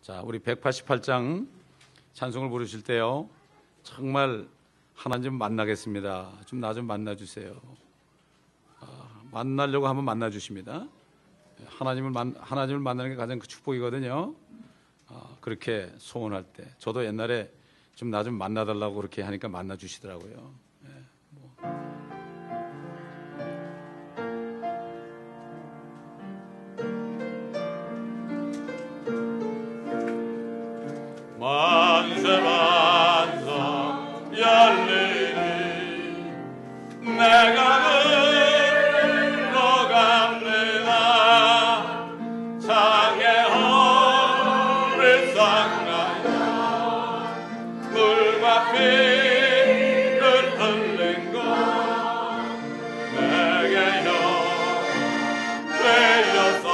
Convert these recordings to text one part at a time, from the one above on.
자, 우리 188장 찬송을 부르실 때요, 정말 하나님 만나겠습니다. 좀 나 좀 만나주세요. 만나려고 하면 만나주십니다. 하나님을 만나는 게 가장 큰 축복이거든요. 그렇게 소원할 때, 저도 옛날에 좀 나 좀 만나달라고 그렇게 하니까 만나주시더라고요. 만세 만상 열리니 내가 흘러갑니다. 창의 허를 쌍나야 물과 피를 흘린 것 내게 형 되어서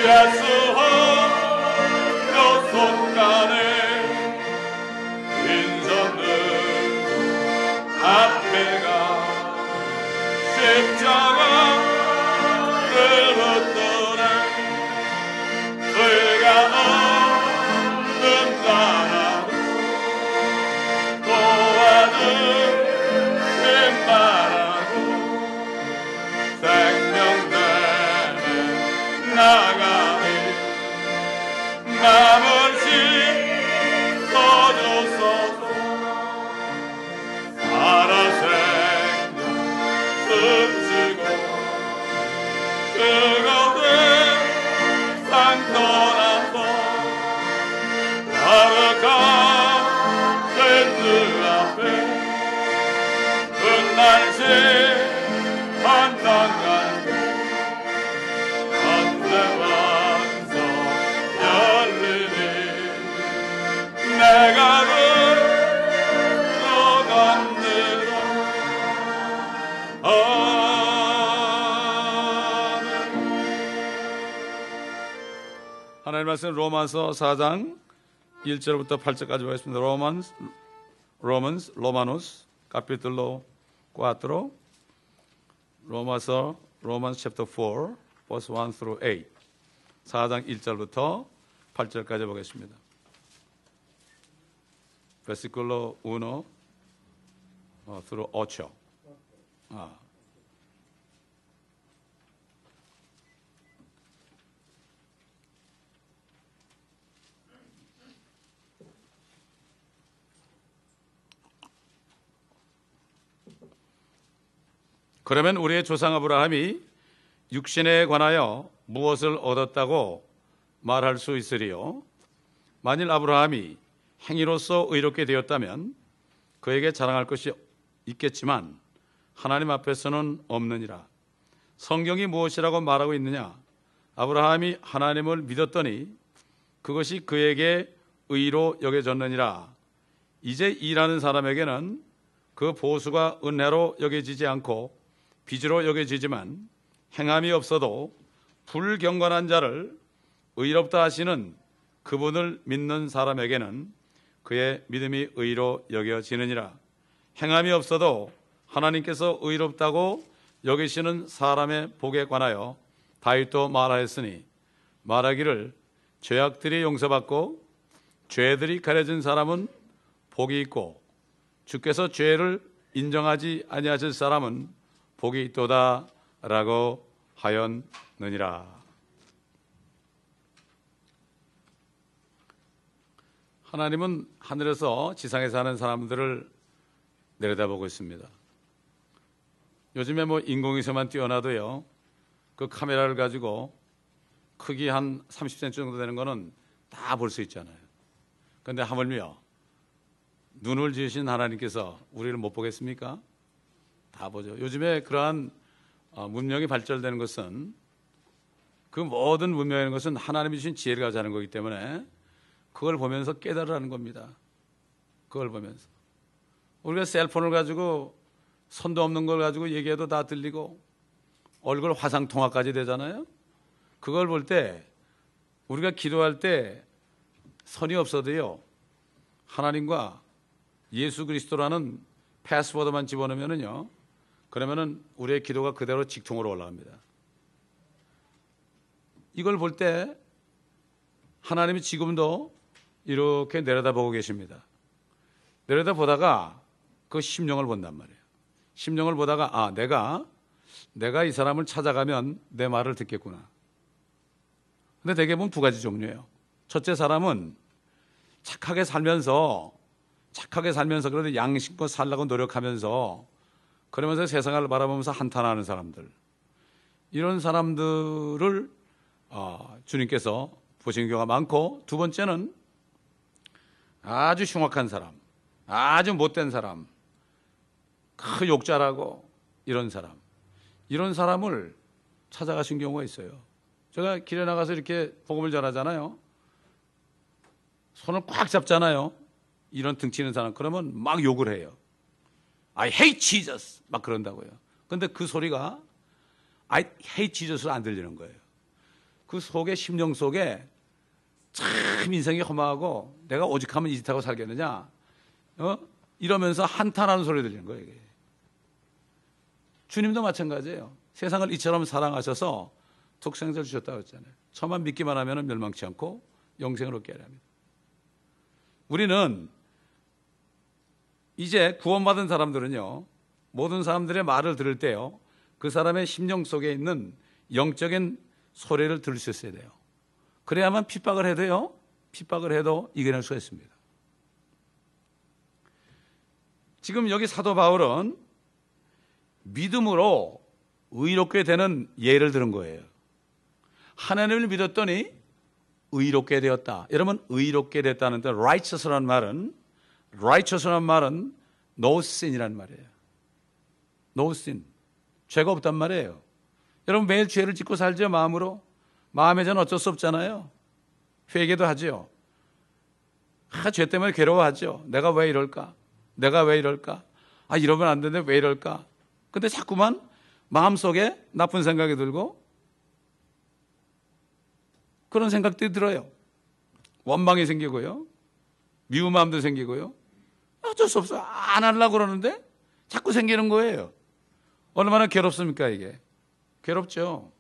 예수 홀로 손가네 인선을 앞에가 십자가를 흩어내 의가 없는 나라로 도와주신 바라고 생명되네 나가리 남을 씻어주소서 살아생전 숨지고 뜨거운 상 떠나서 거룩한 주 앞에 끝날시 한단간 내가 흘러갑니다. 하나님 말씀 로마서 4장 1절부터 8절까지 보겠습니다. 로마노스 카피툴로 4 로마서 챕터 4 verse 1 through 8 4장 1절부터 8절까지 보겠습니다. Versículo 1 through 8. 그러면 우리의 조상 아브라함이 육신에 관하여 무엇을 얻었다고 말할 수 있으리요? 만일 아브라함이 행위로서 의롭게 되었다면 그에게 자랑할 것이 있겠지만 하나님 앞에서는 없느니라. 성경이 무엇이라고 말하고 있느냐? 아브라함이 하나님을 믿었더니 그것이 그에게 의로 여겨졌느니라. 이제 일하는 사람에게는 그 보수가 은혜로 여겨지지 않고 빚으로 여겨지지만 행함이 없어도 불경건한 자를 의롭다 하시는 그분을 믿는 사람에게는 그의 믿음이 의로 여겨지느니라. 행함이 없어도 하나님께서 의롭다고 여기시는 사람의 복에 관하여 다윗도 말하였으니 말하기를 죄악들이 용서받고 죄들이 가려진 사람은 복이 있고 주께서 죄를 인정하지 아니하실 사람은 복이 있도다 라고 하였느니라. 하나님은 하늘에서 지상에 사는 사람들을 내려다보고 있습니다. 요즘에 인공위성만 띄워놔도요, 그 카메라를 가지고 크기 한 30cm 정도 되는 거는 다 볼 수 있잖아요. 그런데 하물며 눈을 지으신 하나님께서 우리를 못 보겠습니까? 다 보죠. 요즘에 그러한 문명이 발달되는 것은 그 모든 문명이라는 것은 하나님이 주신 지혜를 가지고 하는 거기 때문에 그걸 보면서 깨달으라는 겁니다. 그걸 보면서. 우리가 셀폰을 가지고 선도 없는 걸 가지고 얘기해도 다 들리고 얼굴 화상통화까지 되잖아요. 그걸 볼 때 우리가 기도할 때 선이 없어도요, 하나님과 예수 그리스도라는 패스워드만 집어넣으면요, 그러면은 우리의 기도가 그대로 직통으로 올라갑니다. 이걸 볼 때 하나님이 지금도 이렇게 내려다보고 계십니다. 내려다보다가 그 심령을 본단 말이에요. 심령을 보다가 내가 이 사람을 찾아가면 내 말을 듣겠구나. 근데 대개 보면 두 가지 종류예요. 첫째 사람은 착하게 살면서 그래도 양심껏 살려고 노력하면서 그러면서 세상을 바라보면서 한탄하는 사람들, 이런 사람들을 주님께서 보시는 경우가 많고, 두 번째는 아주 흉악한 사람, 아주 못된 사람, 그 욕잘하고 이런 사람을 찾아가신 경우가 있어요. 제가 길에 나가서 이렇게 복음을 전하잖아요. 손을 꽉 잡잖아요. 이런 등치는 사람, 그러면 막 욕을 해요. I hate Jesus 막 그런다고요. 근데 그 소리가 I hate Jesus로 안 들리는 거예요. 그 속에, 심령 속에 참 인생이 험하고 내가 오직하면 이 짓하고 살겠느냐, 이러면서 한탄하는 소리 들리는 거예요. 이게. 주님도 마찬가지예요. 세상을 이처럼 사랑하셔서 독생자를 주셨다고 했잖아요. 저만 믿기만 하면 멸망치 않고 영생을 얻게 하려 합니다. 우리는 이제 구원받은 사람들은요, 모든 사람들의 말을 들을 때요, 그 사람의 심령 속에 있는 영적인 소리를 들을 수 있어야 돼요. 그래야만 핍박을 해도 이겨낼 수가 있습니다. 지금 여기 사도 바울은 믿음으로 의롭게 되는 예를 들은 거예요. 하나님을 믿었더니 의롭게 되었다. 여러분, 의롭게 됐다는 데 righteous라는 말은 no sin이라는 말이에요. no sin. 죄가 없단 말이에요. 여러분, 매일 죄를 짓고 살죠, 마음으로. 마음에 저는 어쩔 수 없잖아요. 회개도 하죠. 죄 때문에 괴로워하죠. 내가 왜 이럴까? 이러면 안 되는데 왜 이럴까? 근데 자꾸만 마음속에 나쁜 생각이 들고 그런 생각들이 들어요. 원망이 생기고요, 미운 마음도 생기고요. 어쩔 수 없어. 안 하려고 그러는데 자꾸 생기는 거예요. 얼마나 괴롭습니까, 이게? 괴롭죠.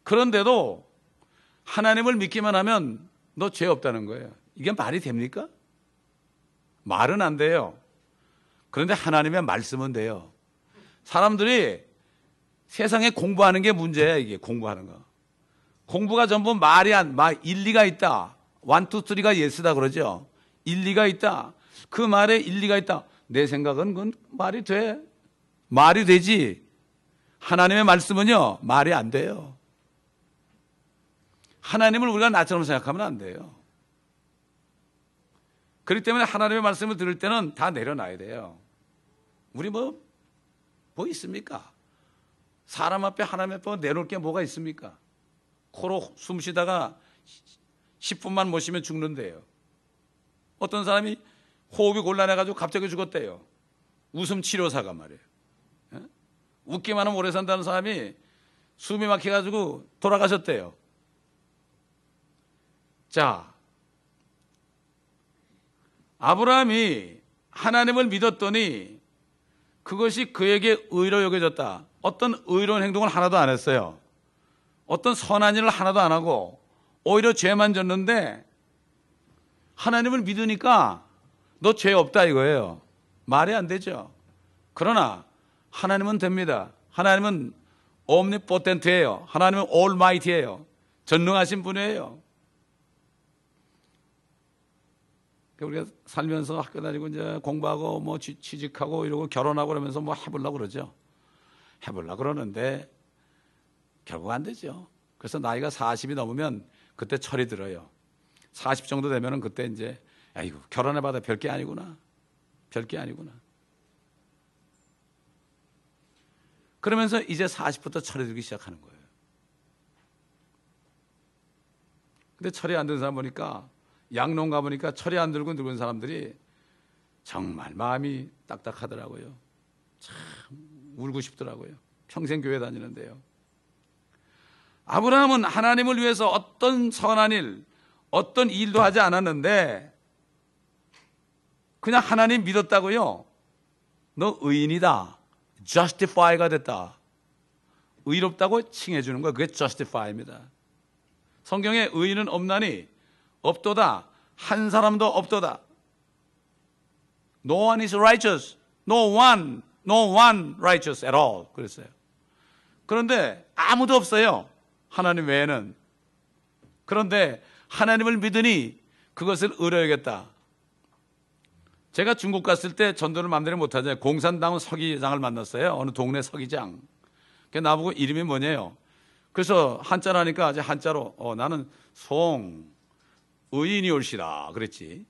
그런데도 하나님을 믿기만 하면 너 죄 없다는 거예요. 이게 말이 됩니까? 말은 안 돼요. 그런데 하나님의 말씀은 돼요. 사람들이 세상에 공부하는 게 문제야, 이게. 공부하는 거. 공부가 전부 일리가 있다. 1, 2, 3가 예스다 그러죠. 일리가 있다. 그 말에 일리가 있다. 내 생각은 그건 말이 돼. 말이 되지. 하나님의 말씀은요, 말이 안 돼요. 하나님을 우리가 나처럼 생각하면 안 돼요. 그렇기 때문에 하나님의 말씀을 들을 때는 다 내려놔야 돼요. 우리 뭐 있습니까? 사람 앞에, 하나님 앞에 내놓을 게 뭐가 있습니까? 코로 숨 쉬다가 10분만 못 쉬면 죽는데요. 어떤 사람이 호흡이 곤란해가지고 갑자기 죽었대요. 웃음 치료사가 말이에요. 웃기만 하면 오래 산다는 사람이 숨이 막혀가지고 돌아가셨대요. 자, 아브라함이 하나님을 믿었더니 그것이 그에게 의로 여겨졌다. 어떤 의로운 행동을 하나도 안 했어요. 어떤 선한 일을 하나도 안 하고 오히려 죄만 졌는데 하나님을 믿으니까 너 죄 없다 이거예요. 말이 안 되죠. 그러나 하나님은 됩니다. 하나님은 omnipotent예요. 하나님은 almighty예요. 전능하신 분이에요. 우리가 살면서 학교 다니고 이제 공부하고 뭐 취직하고 이러고 결혼하고 그러면서 뭐 해보려고 그러죠. 해보려고 그러는데 결국 안 되죠. 그래서 나이가 40이 넘으면 그때 철이 들어요. 40 정도 되면은 그때 이제 아이고 결혼해봐도 별게 아니구나. 그러면서 이제 40부터 철이 들기 시작하는 거예요. 근데 철이 안 드는 사람 보니까, 양농 가보니까 철이 안 들고 늙은 사람들이 정말 마음이 딱딱하더라고요. 참 울고 싶더라고요. 평생 교회 다니는데요. 아브라함은 하나님을 위해서 어떤 선한 일, 어떤 일도 하지 않았는데 그냥 하나님 믿었다고요. 너 의인이다. justify가 됐다. 의롭다고 칭해주는 거예요. 그게 justify입니다. 성경에 의인은 없나니 없도다. 한 사람도 없도다. No one is righteous. No one righteous at all. 그랬어요. 그런데 아무도 없어요. 하나님 외에는. 그런데 하나님을 믿으니 그것을 의뢰하겠다. 제가 중국 갔을 때 전도를 마음대로 못하잖아요. 공산당원 서기장을 만났어요. 어느 동네 서기장. 그게 나보고 이름이 뭐냐요. 그래서 한자로 하니까 이제 한자로 나는 송의인이 올시라 그랬지.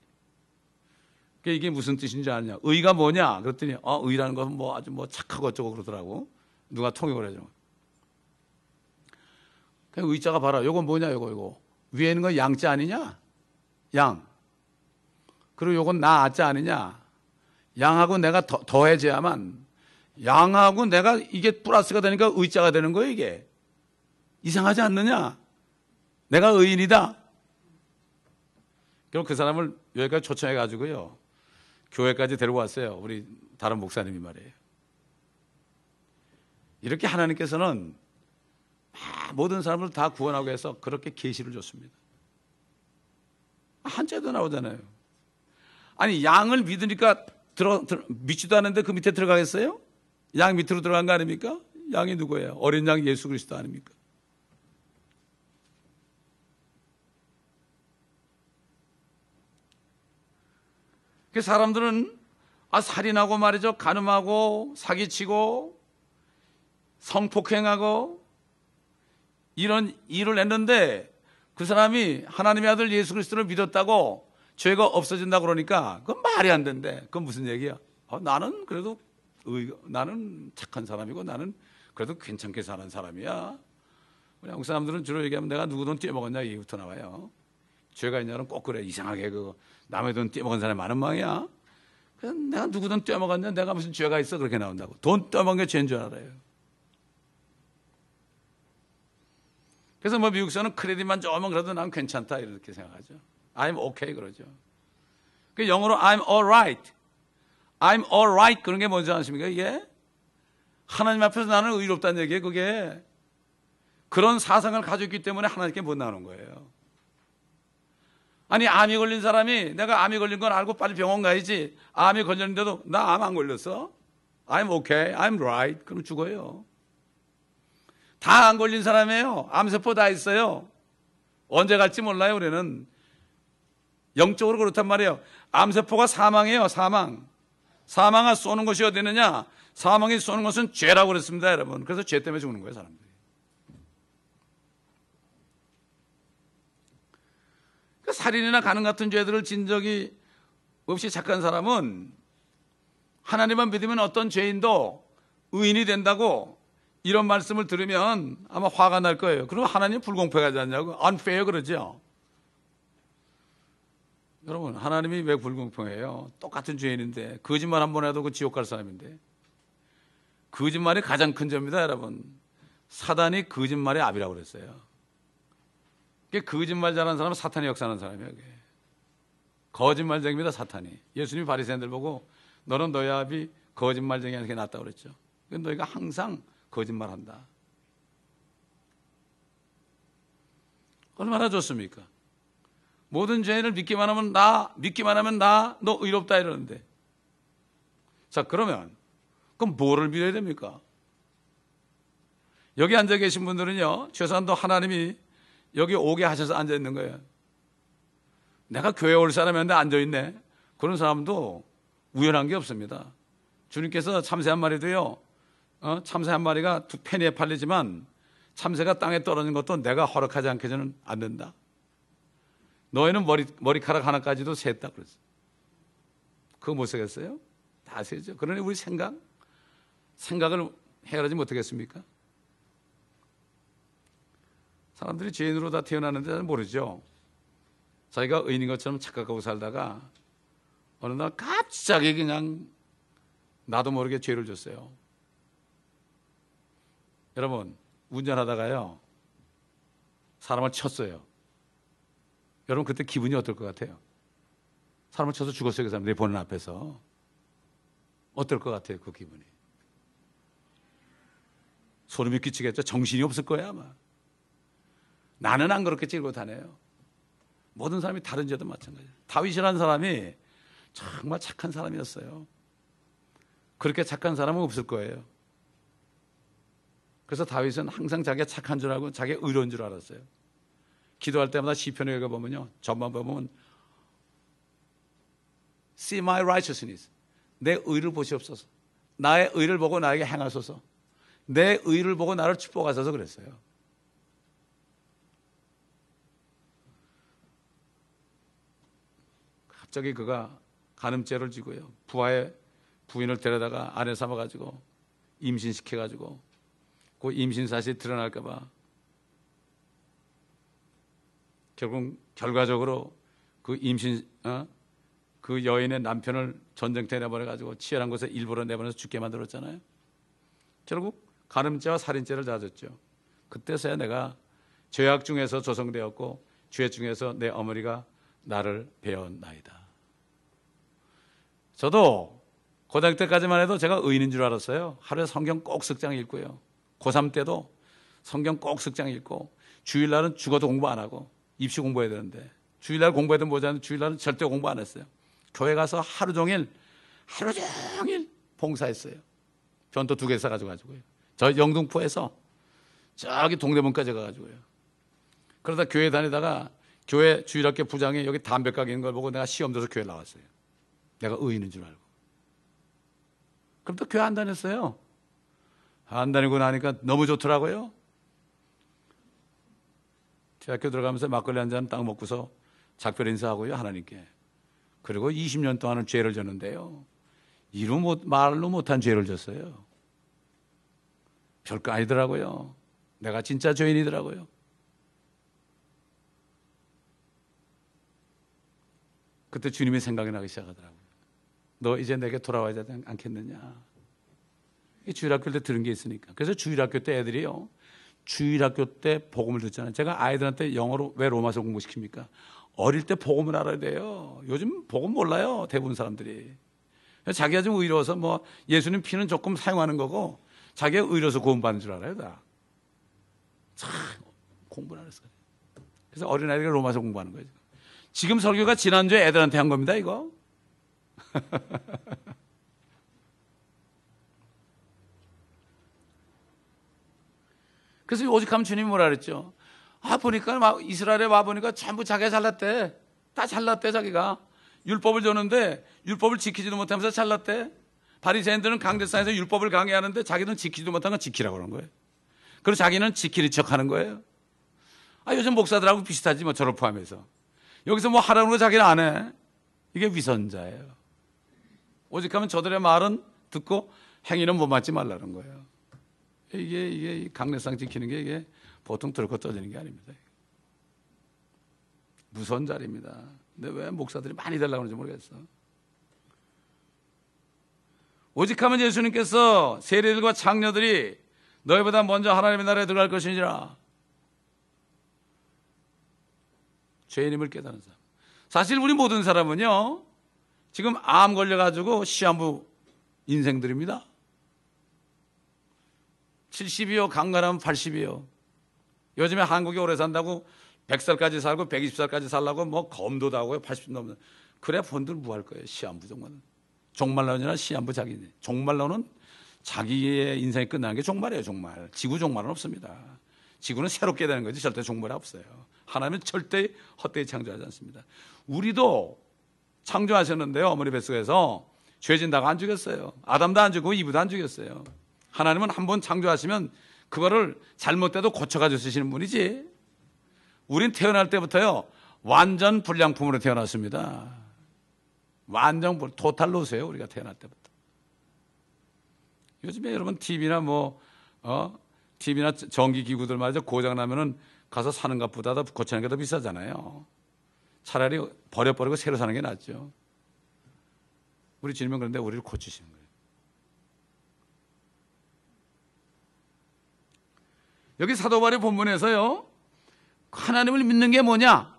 이게 무슨 뜻인지 아냐. 의가 뭐냐? 그랬더니 의라는 것은 뭐 아주 뭐 착하고 어쩌고 그러더라고. 누가 통역을 해줘. 그냥 의자가 봐라. 요거 뭐냐? 요거 위에 있는 건 양자 아니냐? 양. 그리고 요건 나 아자 아니냐? 양하고 내가 더해져야만 양하고 내가 이게 플러스가 되니까 의자가 되는 거예요. 이게 이상하지 않느냐? 내가 의인이다. 그럼 그 사람을 여기까지 초청해 가지고요 교회까지 데려왔어요. 우리 다른 목사님이 말이에요. 이렇게 하나님께서는 모든 사람을 다 구원하고 해서 그렇게 계시를 줬습니다. 한자도 나오잖아요. 아니 양을 믿으니까 믿지도 않는데 그 밑에 들어가겠어요? 양 밑으로 들어간 거 아닙니까? 양이 누구예요? 어린 양 예수 그리스도 아닙니까? 그 사람들은 살인하고 말이죠. 간음하고 사기치고 성폭행하고 이런 일을 했는데 그 사람이 하나님의 아들 예수 그리스도를 믿었다고 죄가 없어진다고 그러니까 그건 말이 안 된대. 그건 무슨 얘기야? 나는 그래도 나는 착한 사람이고 나는 그래도 괜찮게 사는 사람이야. 우리 한국 사람들은 주로 얘기하면 내가 누구 돈 떼먹었냐 얘기부터 나와요. 죄가 있냐면 꼭 그래. 이상하게 남의 돈 떼먹은 사람이 많은 모양이야. 그냥 내가 누구 돈 떼먹었냐? 내가 무슨 죄가 있어? 그렇게 나온다고. 돈 떼먹은 게 죄인 줄 알아요. 그래서 뭐 미국에서는 크레딧만 조금만 그래도 난 괜찮다 이렇게 생각하죠. I'm okay 그러죠. 그 영어로 I'm alright. I'm alright 그런 게 뭔지 아십니까? 이게 하나님 앞에서 나는 의롭다는 얘기예요. 그게 그런 사상을 가지고 있기 때문에 하나님께 못 나오는 거예요. 아니 암이 걸린 사람이 내가 암이 걸린 건 알고 빨리 병원 가야지. 암이 걸렸는데도 나 암 안 걸렸어. I'm okay, I'm right. 그럼 죽어요. 다 안 걸린 사람이에요. 암세포 다 있어요. 언제 갈지 몰라요. 우리는 영적으로 그렇단 말이에요. 암세포가 사망이에요. 사망아 쏘는 것이 어디 있느냐? 사망이 쏘는 것은 죄라고 그랬습니다, 여러분. 그래서 죄 때문에 죽는 거예요, 사람들이. 살인이나 간음 같은 죄들을 진 적이 없이 착한 사람은 하나님만 믿으면 어떤 죄인도 의인이 된다고 이런 말씀을 들으면 아마 화가 날 거예요. 그럼 하나님 불공평하지 않냐고. unfair 그러죠. 여러분 하나님이 왜 불공평해요? 똑같은 죄인인데 거짓말 한 번 해도 그 지옥 갈 사람인데. 거짓말이 가장 큰 죄입니다, 여러분. 사단이 거짓말의 압이라고 그랬어요. 거짓말 잘하는 사람은 사탄이 역사하는 사람이에요. 그게. 거짓말쟁이입니다, 사탄이. 예수님이 바리새인들 보고 너는 너의 압이 거짓말쟁이 하는 게 낫다고 그랬죠. 너희가 항상 거짓말한다. 얼마나 좋습니까? 모든 죄인을 믿기만 하면 너 의롭다 이러는데. 자, 그러면 그럼 뭐를 믿어야 됩니까? 여기 앉아 계신 분들은요, 최소한도 하나님이 여기 오게 하셔서 앉아 있는 거예요. 내가 교회 올 사람이었는데 앉아 있네. 그런 사람도 우연한 게 없습니다. 주님께서 참새 한 마리도요, 참새 한 마리가 두 페니에 팔리지만 참새가 땅에 떨어진 것도 내가 허락하지 않게는 안 된다. 너희는 머리카락 하나까지도 셌다 그랬어. 그거 못 세겠어요? 다 세죠. 그러니 우리 생각을 해결하지 못하겠습니까? 사람들이 죄인으로 다 태어났는데 잘 모르죠. 자기가 의인인 것처럼 착각하고 살다가 어느 날 갑자기 그냥 나도 모르게 죄를 졌어요. 여러분, 운전하다가요 사람을 쳤어요. 여러분 그때 기분이 어떨 것 같아요? 사람을 쳐서 죽었어요. 그 사람 내 보는 앞에서. 어떨 것 같아요? 그 기분이. 소름이 끼치겠죠. 정신이 없을 거야 아마. 나는 안 그렇게 찔고 다녀요. 모든 사람이 다른 죄도 마찬가지예요. 다윗이라는 사람이 정말 착한 사람이었어요. 그렇게 착한 사람은 없을 거예요. 그래서 다윗은 항상 자기가 착한 줄 알고 자기가 의로운 줄 알았어요. 기도할 때마다 시편을 읽어보면요, 전만 보면 See my righteousness, 내 의를 보시옵소서. 나의 의를 보고 나에게 행하소서. 내 의를 보고 나를 축복하소서 그랬어요. 갑자기 그가 간음죄를 지고요, 부하의 부인을 데려다가 아내 삼아가지고 임신시켜가지고 그 임신 사실이 드러날까 봐 결국 결과적으로 그 임신 그 여인의 남편을 전쟁터에 내보내가지고 치열한 곳에 일부러 내보내서 죽게 만들었잖아요. 결국 간음죄와 살인죄를 다 졌죠. 그때서야 내가 죄악 중에서 조성되었고 죄 중에서 내 어머니가 나를 배웠나이다. 저도 고등학교 때까지만 해도 제가 의인인 줄 알았어요. 하루에 성경 꼭 석장 읽고요. 고3 때도 성경 꼭 석장 읽고 주일날은 죽어도 공부 안 하고 입시 공부해야 되는데 주일날 공부해도 모자는데 주일날은 절대 공부 안 했어요. 교회 가서 하루 종일 봉사했어요. 변도 2개 사가지고요. 저 영등포에서 저기 동대문까지 가가지고요. 그러다 교회 다니다가 교회 주일학교 부장이 여기 담배가게 있는 걸 보고 내가 시험 줘서 교회 나왔어요. 내가 의인인 줄 알고. 그럼 또 교회 안 다녔어요. 안 다니고 나니까 너무 좋더라고요. 대학교 들어가면서 막걸리 한 잔 딱 먹고서 작별 인사하고요, 하나님께. 그리고 20년 동안은 죄를 졌는데요, 말로 못한 죄를 졌어요. 별거 아니더라고요. 내가 진짜 죄인이더라고요. 그때 주님이 생각이 나기 시작하더라고요. 너 이제 내게 돌아와야 되지 않겠느냐. 주일학교 때 들은 게 있으니까. 그래서 주일학교 때 애들이요, 주일학교 때 복음을 듣잖아요. 제가 아이들한테 영어로 왜 로마서 공부시킵니까? 어릴 때 복음을 알아야 돼요. 요즘 복음 몰라요, 대부분 사람들이. 자기가 좀 의로워서 뭐 예수님 피는 조금 사용하는 거고 자기가 의로워서 구원받는 줄 알아요. 다. 참 공부를 안 했어요. 그래서 어린아이들이 로마서 공부하는 거예요. 지금 설교가 지난주에 애들한테 한 겁니다, 이거. 그래서 오직하면 주님이 뭐라 그랬죠? 보니까 막 이스라엘에 와보니까 전부 자기가 잘났대. 다 잘났대, 자기가. 율법을 줬는데 율법을 지키지도 못하면서 잘났대. 바리새인들은 강대상에서 율법을 강의하는데 자기는 지키지도 못한 건 지키라고 그러는 거예요. 그리고 자기는 지키는 척 하는 거예요. 요즘 목사들하고 비슷하지 뭐, 저를 포함해서. 여기서 뭐 하라는 거 자기는 안 해. 이게 위선자예요. 오직하면 저들의 말은 듣고 행위는 못 맞지 말라는 거예요. 이게 강대상 지키는 게 이게 보통 들고 떠지는 게 아닙니다. 무서운 자리입니다. 근데 왜 목사들이 많이 되려고 하는지 모르겠어. 오직하면 예수님께서 세리들과 창녀들이 너희보다 먼저 하나님의 나라에 들어갈 것이니라. 죄인임을 깨닫는 사람. 사실 우리 모든 사람은요, 지금 암 걸려가지고 시한부 인생들입니다. 70이요, 강간하면 80이요. 요즘에 한국이 오래 산다고 100살까지 살고 120살까지 살라고 뭐 검도도 하고요, 80 넘는. 그래 본들 뭐 할 거예요, 시한부 종말은. 종말론이나 시한부 자기네. 종말론은 자기의 인생이 끝나는 게 종말이에요, 종말. 지구 종말은 없습니다. 지구는 새롭게 되는 거지 절대 종말이 없어요. 하나님은 절대 헛되이 창조하지 않습니다. 우리도 창조하셨는데요, 어머니 뱃속에서 죄 진다고 안 죽였어요. 아담도 안 죽고 이브도 안 죽였어요. 하나님은 한 번 창조하시면 그거를 잘못돼도 고쳐가지고 쓰시는 분이지. 우린 태어날 때부터요, 완전 불량품으로 태어났습니다. 완전 토탈 로스예요, 우리가 태어날 때부터. 요즘에 여러분 TV나 TV나 전기 기구들 말이죠, 고장 나면은 가서 사는 것보다 더 고치는 게 더 비싸잖아요. 차라리 버려버리고 새로 사는 게 낫죠. 우리 주님은 그런데 우리를 고치시는 거예요. 여기 사도 바울의 본문에서요, 하나님을 믿는 게 뭐냐?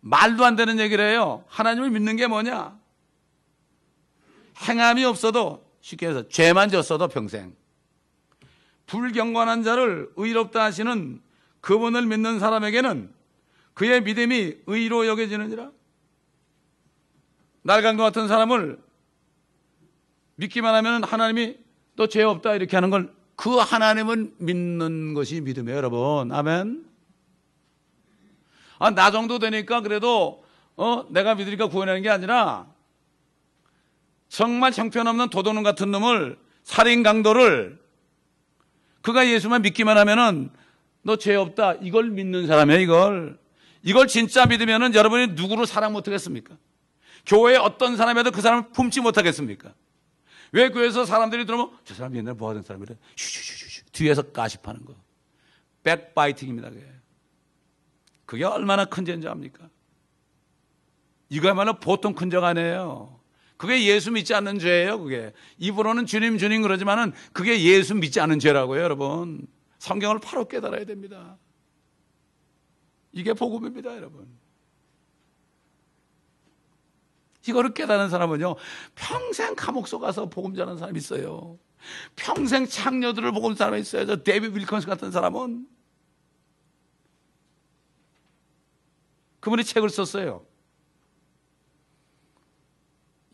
말도 안 되는 얘기를 해요. 하나님을 믿는 게 뭐냐? 행함이 없어도, 쉽게 해서 죄만 졌어도 평생 불경건한 자를 의롭다 하시는 그분을 믿는 사람에게는 그의 믿음이 의로 여겨지느니라. 날강도 같은 사람을 믿기만 하면 하나님이 너 죄 없다 이렇게 하는 걸, 그 하나님을 믿는 것이 믿음이에요, 여러분. 아멘. 나 정도 되니까 그래도 내가 믿으니까 구원하는 게 아니라, 정말 형편없는 도둑놈 같은 놈을, 살인 강도를, 그가 예수만 믿기만 하면은 너 죄 없다 이걸 믿는 사람이에요. 이걸 진짜 믿으면은 여러분이 누구를 사랑 못하겠습니까? 교회에 어떤 사람이라도 그 사람을 품지 못하겠습니까? 왜 교회에서 사람들이 들으면 저 사람 옛날에 뭐 하던 사람이래, 슈슈슈슈 뒤에서 가십하는 거, 백바이팅입니다. 그게 얼마나 큰 죄인지 압니까? 이거야말로 보통 큰 죄가 아니에요. 그게 예수 믿지 않는 죄예요. 그게 입으로는 주님 주님 그러지만은 그게 예수 믿지 않는 죄라고요, 여러분. 성경을 바로 깨달아야 됩니다. 이게 복음입니다, 여러분. 이거를 깨달은 사람은요, 평생 감옥 속 가서 복음 전하는 사람이 있어요. 평생 창녀들을 복음 사람이 있어요. 저 데이비드 윌컨스 같은 사람은 그분이 책을 썼어요.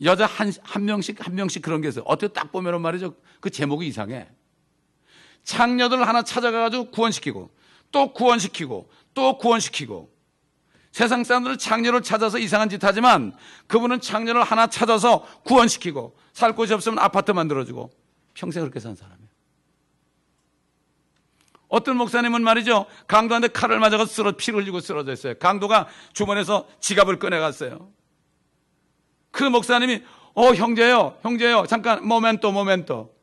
여자 한 명씩 그런 게 있어요. 어떻게 딱 보면 말이죠, 그 제목이 이상해. 창녀들 하나 찾아가가지고 구원시키고 또 구원시키고 또 구원시키고, 세상 사람들은 창녀를 찾아서 이상한 짓 하지만 그분은 창녀를 하나 찾아서 구원시키고, 살 곳이 없으면 아파트 만들어주고, 평생 그렇게 산 사람이에요. 어떤 목사님은 말이죠, 강도한테 칼을 맞아서 피를 흘리고 쓰러져 있어요. 강도가 주머니에서 지갑을 꺼내갔어요. 그 목사님이 형제요 잠깐 모멘토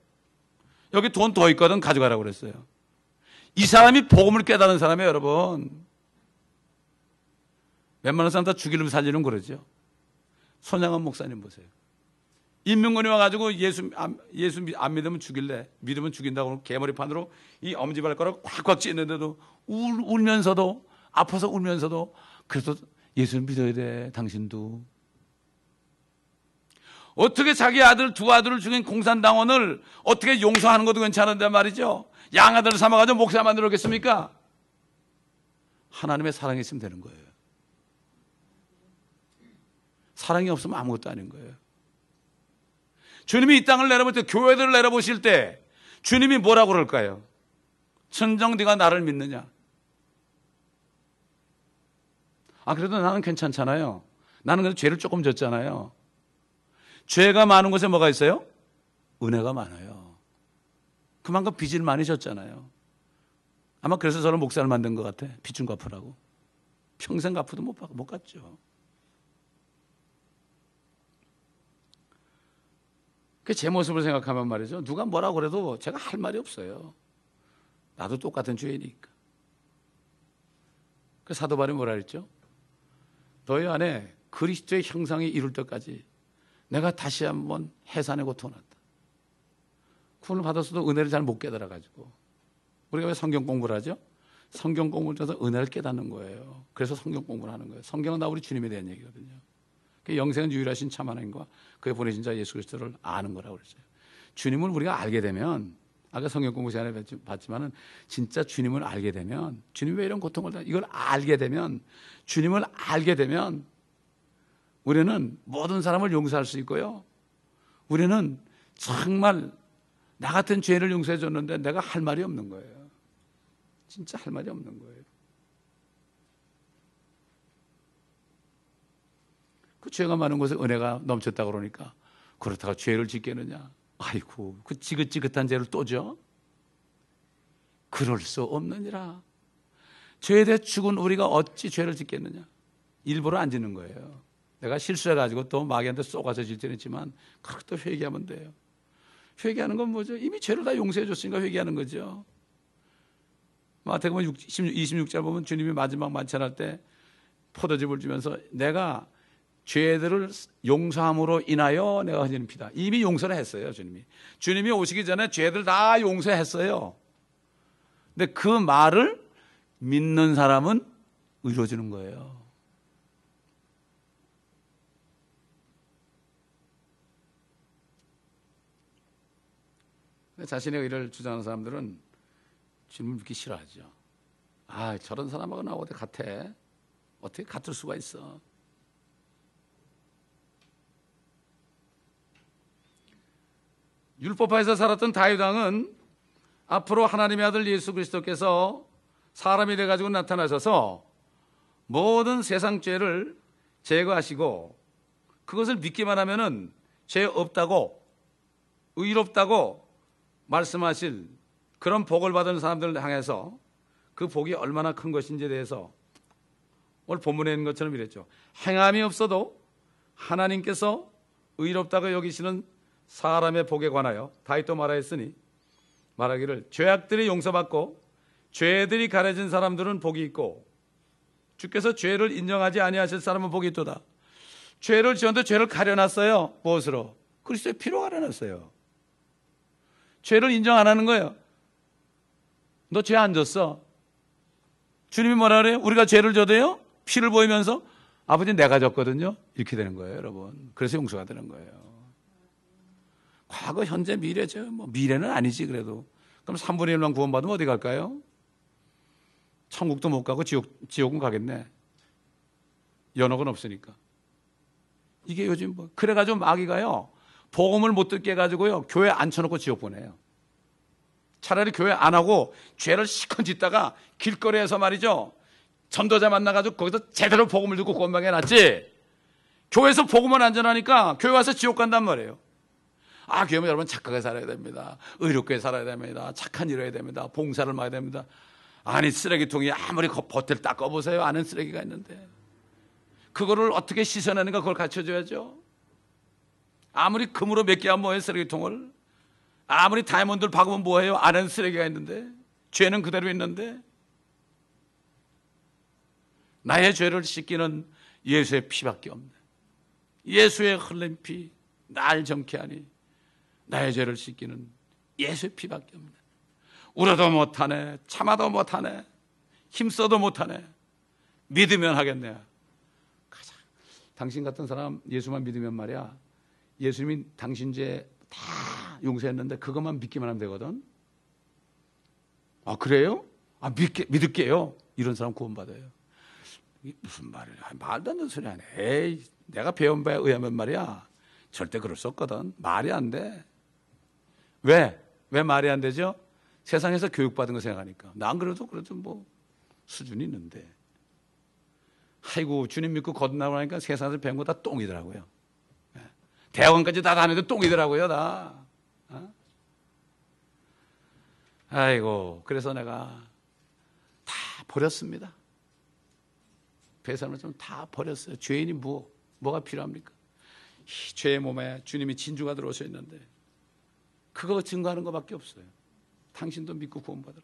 여기 돈 더 있거든 가져가라고 그랬어요. 이 사람이 복음을 깨달은 사람이에요, 여러분. 웬만한 사람 다 죽이려면 살리려면 그러죠. 손양원 목사님 보세요. 인민군이 와가지고 예수 안 믿으면 죽일래, 믿으면 죽인다고 개머리판으로 이 엄지발가락 꽉꽉 찌는데도 울면서도, 아파서 울면서도, 그래서 예수를 믿어야 돼 당신도. 어떻게 자기 아들, 두 아들을 죽인 공산당원을 어떻게 용서하는 것도 괜찮은데 말이죠, 양아들을 삼아가지고 목사 만들었겠습니까? 하나님의 사랑이 있으면 되는 거예요. 사랑이 없으면 아무것도 아닌 거예요. 주님이 이 땅을 내려볼 때, 교회들을 내려보실 때 주님이 뭐라고 그럴까요? 천정 네가 나를 믿느냐? 그래도 나는 괜찮잖아요. 나는 그래도 죄를 조금 졌잖아요. 죄가 많은 곳에 뭐가 있어요? 은혜가 많아요. 그만큼 빚을 많이 졌잖아요. 아마 그래서 저를 목사를 만든 것 같아. 빚 좀 갚으라고. 평생 갚아도 못 갚죠. 제 모습을 생각하면 말이죠, 누가 뭐라고 그래도 제가 할 말이 없어요. 나도 똑같은 죄이니까. 그 사도 바울이 뭐라 그랬죠? 너희 안에 그리스도의 형상이 이룰 때까지 내가 다시 한번 해산의 고통을 한다. 구원을 받았어도 은혜를 잘 못 깨달아가지고. 우리가 왜 성경 공부를 하죠? 성경 공부를 통해서 은혜를 깨닫는 거예요. 그래서 성경 공부를 하는 거예요. 성경은 다 우리 주님에 대한 얘기거든요. 영생은 유일하신 참 하나님과 그의 보내신 자 예수 그리스도를 아는 거라고 그랬어요. 주님을 우리가 알게 되면, 아까 성경 공부 시간에 봤지만은 진짜 주님을 알게 되면, 주님이 왜 이런 고통을 다, 이걸 알게 되면, 주님을 알게 되면 우리는 모든 사람을 용서할 수 있고요, 우리는 정말 나 같은 죄를 용서해 줬는데 내가 할 말이 없는 거예요. 진짜 할 말이 없는 거예요. 그 죄가 많은 곳에 은혜가 넘쳤다고 그러니까, 그렇다고 죄를 짓겠느냐? 아이고, 그 지긋지긋한 죄를 또 져? 그럴 수 없느니라. 죄에 대해 죽은 우리가 어찌 죄를 짓겠느냐? 일부러 안 짓는 거예요. 내가 실수해가지고 또 마귀한테 쏘가서 질 때는 있지만, 그렇게 또 회개하면 돼요. 회개하는 건 뭐죠? 이미 죄를 다 용서해 줬으니까 회개하는 거죠. 마태복음 26절 보면 주님이 마지막 만찬할 때 포도즙을 주면서 내가 죄들을 용서함으로 인하여 내가 흘리는 피다. 이미 용서를 했어요, 주님이. 주님이 오시기 전에 죄들 다 용서했어요. 근데 그 말을 믿는 사람은 의로워지는 거예요. 자신의 의를 주장하는 사람들은 주님을 믿기 싫어하죠. 아, 저런 사람하고 나 어디 같아? 어떻게 같을 수가 있어? 율법하에서 살았던 다윗 왕은 앞으로 하나님의 아들 예수 그리스도께서 사람이 돼가지고 나타나셔서 모든 세상 죄를 제거하시고 그것을 믿기만 하면은 죄 없다고 의롭다고 말씀하실 그런 복을 받은 사람들을 향해서 그 복이 얼마나 큰 것인지에 대해서 오늘 본문에 있는 것처럼 이랬죠. 행함이 없어도 하나님께서 의롭다고 여기시는 사람의 복에 관하여 다윗도 말하였으니 말하기를 죄악들이 용서받고 죄들이 가려진 사람들은 복이 있고 주께서 죄를 인정하지 아니하실 사람은 복이 있도다. 죄를 지었는데 죄를 가려놨어요. 무엇으로? 그리스도의 피로 가려놨어요. 죄를 인정 안 하는 거예요. 너 죄 안 졌어. 주님이 뭐라 그래요? 우리가 죄를 져도요 피를 보이면서 아버지 내가 졌거든요. 이렇게 되는 거예요, 여러분. 그래서 용서가 되는 거예요. 과거, 현재, 미래죠. 뭐 미래는 아니지 그래도. 그럼 3분의 1만 구원받으면 어디 갈까요? 천국도 못 가고 지옥은 가겠네. 연옥은 없으니까. 이게 요즘 뭐 그래가지고 마귀가요 복음을 못 듣게 해가지고요 교회 앉혀놓고 지옥 보내요. 차라리 교회 안 하고 죄를 시컨 짓다가 길거리에서 말이죠 전도자 만나가지고 거기서 제대로 복음을 듣고 구원받게 해놨지. 교회에서 복음을 안 전하니까 교회 와서 지옥 간단 말이에요. 아, 교회면 여러분 착하게 살아야 됩니다. 의롭게 살아야 됩니다. 착한 일 해야 됩니다. 봉사를 많이 해야 됩니다. 아니 쓰레기통이 아무리 버틀 닦아보세요. 안은 쓰레기가 있는데 그거를 어떻게 씻어내는가 그걸 가르쳐줘야죠. 아무리 금으로 몇 개야 뭐해요 쓰레기통을. 아무리 다이아몬드를 박으면 뭐해요. 안에는 쓰레기가 있는데 죄는 그대로 있는데. 나의 죄를 씻기는 예수의 피밖에 없네. 예수의 흘린 피 날 정케하니 나의 죄를 씻기는 예수의 피밖에 없네. 울어도 못하네. 참아도 못하네. 힘써도 못하네. 믿으면 하겠네. 가자. 당신 같은 사람 예수만 믿으면 말이야 예수님이 당신 죄 다 용서했는데 그것만 믿기만 하면 되거든. 아 그래요? 아 믿을게요. 이런 사람 구원받아요. 이게 무슨 말이야. 말도 안 되는 소리 하네. 에이 내가 배운 바에 의하면 말이야 절대 그럴 수 없거든. 말이 안 돼. 왜 말이 안 되죠? 세상에서 교육받은 거 생각하니까. 난 그래도 뭐 수준이 있는데. 아이고 주님 믿고 거듭나고 세상에서 배운 거 다 똥이더라고요. 대학원까지 다 다녔는데 똥이더라고요 다. 아이고 그래서 내가 다 버렸습니다. 배선을 좀 다 버렸어요. 죄인이 뭐가 필요합니까? 이 죄의 몸에 주님이 진주가 들어오셔 있는데 그거 증거하는 것밖에 없어요. 당신도 믿고 구원받으라.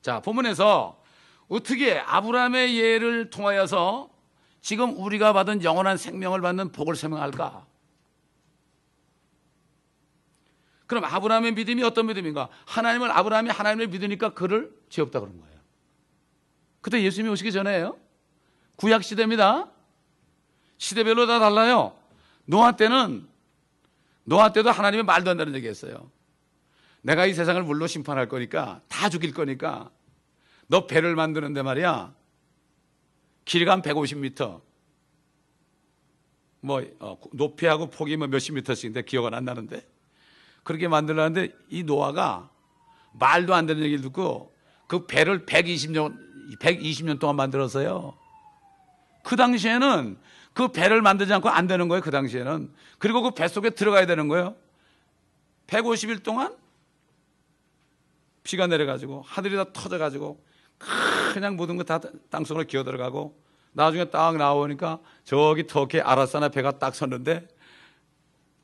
자, 본문에서 어떻게 아브라함의 예를 통하여서 지금 우리가 받은 영원한 생명을 받는 복을 설명할까? 그럼 아브라함의 믿음이 어떤 믿음인가? 아브라함이 하나님을 믿으니까 그를 죄 없다 그런 거예요. 그때 예수님이 오시기 전에요. 구약 시대입니다. 시대별로 다 달라요. 노아 때도 하나님이 말도 안 되는 얘기 했어요. 내가 이 세상을 물로 심판할 거니까 다 죽일 거니까 너 배를 만드는데 말이야 길이가 한 150m 높이하고 폭이 몇십 미터씩인데 기억은 안 나는데 그렇게 만들려는데 이 노아가 말도 안 되는 얘기를 듣고 그 배를 120년 동안 만들었어요. 그 당시에는 그 배를 만들지 않고 안 되는 거예요. 그 당시에는. 그리고 그 배 속에 들어가야 되는 거예요. 150일 동안 비가 내려가지고 하늘이 다 터져가지고 그냥 모든 거 다 땅속으로 기어 들어가고 나중에 딱 나오니까 저기 터키 아라사나 배가 딱 섰는데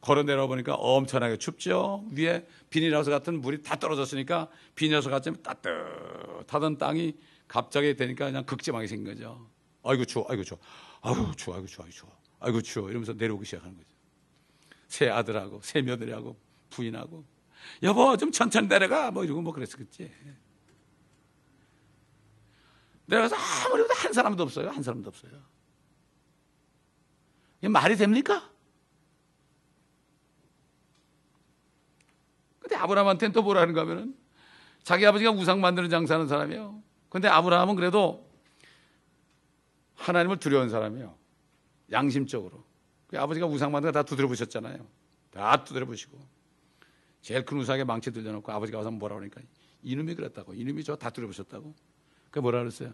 걸어 내려와 보니까 엄청나게 춥죠. 위에 비닐하우스 같은 물이 다 떨어졌으니까 비닐하우스 같은 따뜻하던 땅이 갑자기 되니까 그냥 극지방이 생긴 거죠. 아이고 추워, 아이고 추워, 아이고 추워, 아이고 추워, 아이고 추워, 아이고 추워 이러면서 내려오기 시작하는 거죠. 새 아들하고 새 며느리하고 부인하고 여보 좀 천천히 내려가 뭐 이러고 뭐 그랬었겠지. 내려가서 아무리 해도 한 사람도 없어요. 한 사람도 없어요. 이게 말이 됩니까? 근데 아브라함한테는 또 뭐라는가 하면은 자기 아버지가 우상 만드는 장사하는 사람이에요. 근데 아브라함은 그래도 하나님을 두려운 사람이에요. 양심적으로. 아버지가 우상 만드는 거 다 두드려 보셨잖아요. 다 두드려 보시고 제일 큰 우상에 망치 들려놓고 아버지가 와서 뭐라 그러니까 이놈이 그랬다고. 이놈이 저 다 두드려 보셨다고. 그 뭐라 그랬어요?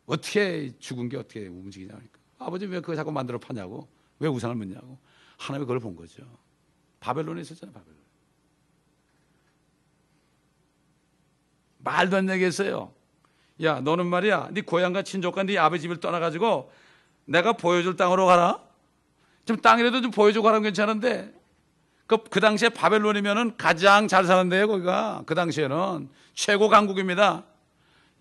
어떻게 죽은 게 어떻게 움직이냐니까. 아버지 왜 그거 자꾸 만들어 파냐고. 왜 우상을 묻냐고. 하나님이 그걸 본 거죠. 바벨론에 있었잖아요. 바벨론. 말도 안 되게 했어요. 야 너는 말이야 네 고향과 친족과 네 아버지 집을 떠나가지고 내가 보여줄 땅으로 가라. 좀 땅이라도 좀 보여주고 가라면 괜찮은데 그 당시에 바벨론이면은 가장 잘 사는 데예요. 거기가 그 당시에는 최고 강국입니다.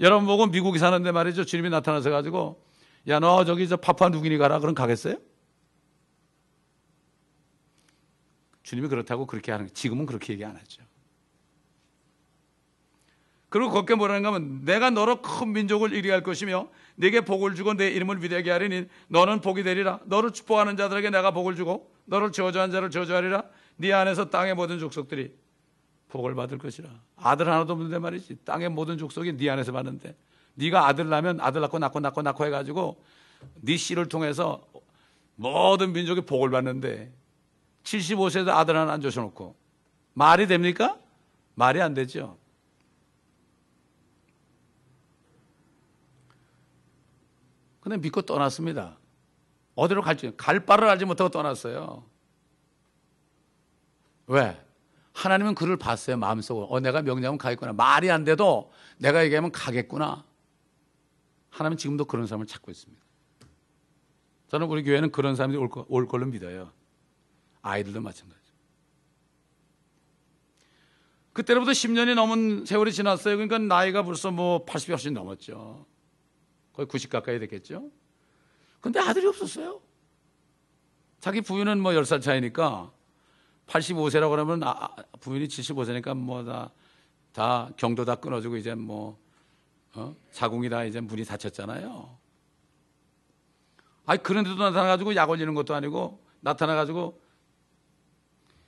여러분 보고 미국이 사는데 말이죠. 주님이 나타나서 가지고 야 너 저기 저 파푸아 누기니 가라. 그럼 가겠어요? 주님이 그렇다고 그렇게 하는 지금은 그렇게 얘기 안 하죠. 그리고 거기에 뭐라는가 하면 내가 너로 큰 민족을 이루게 할 것이며 네게 복을 주고 내 이름을 위대하게 하리니 너는 복이 되리라. 너를 축복하는 자들에게 내가 복을 주고 너를 저주한 자를 저주하리라. 네 안에서 땅의 모든 족속들이 복을 받을 것이라. 아들 하나도 없는데 말이지. 땅의 모든 족속이 네 안에서 받는데 네가 아들 낳으면 아들 낳고 해가지고 네 씨를 통해서 모든 민족이 복을 받는데 75세도 아들 하나 안 조셔놓고 말이 됩니까? 말이 안 되죠. 근데 믿고 떠났습니다. 어디로 갈지 갈 바를 알지 못하고 떠났어요. 왜? 하나님은 그를 봤어요. 마음속으로. 내가 명령하면 가겠구나. 말이 안 돼도 내가 얘기하면 가겠구나. 하나님은 지금도 그런 사람을 찾고 있습니다. 저는 우리 교회는 그런 사람들이 올 걸로 믿어요. 아이들도 마찬가지죠. 그때로부터 10년이 넘은 세월이 지났어요. 그러니까 나이가 벌써 뭐 80이 훨씬 넘었죠. 거의 90 가까이 됐겠죠. 근데 아들이 없었어요. 자기 부인은 뭐 10살 차이니까 85세라고 그러면 부인이 75세니까 뭐 다 경도 다 끊어지고 이제 뭐 자궁이 다 이제 문이 닫혔잖아요. 그런데도 나타나가지고 약 올리는 것도 아니고 나타나가지고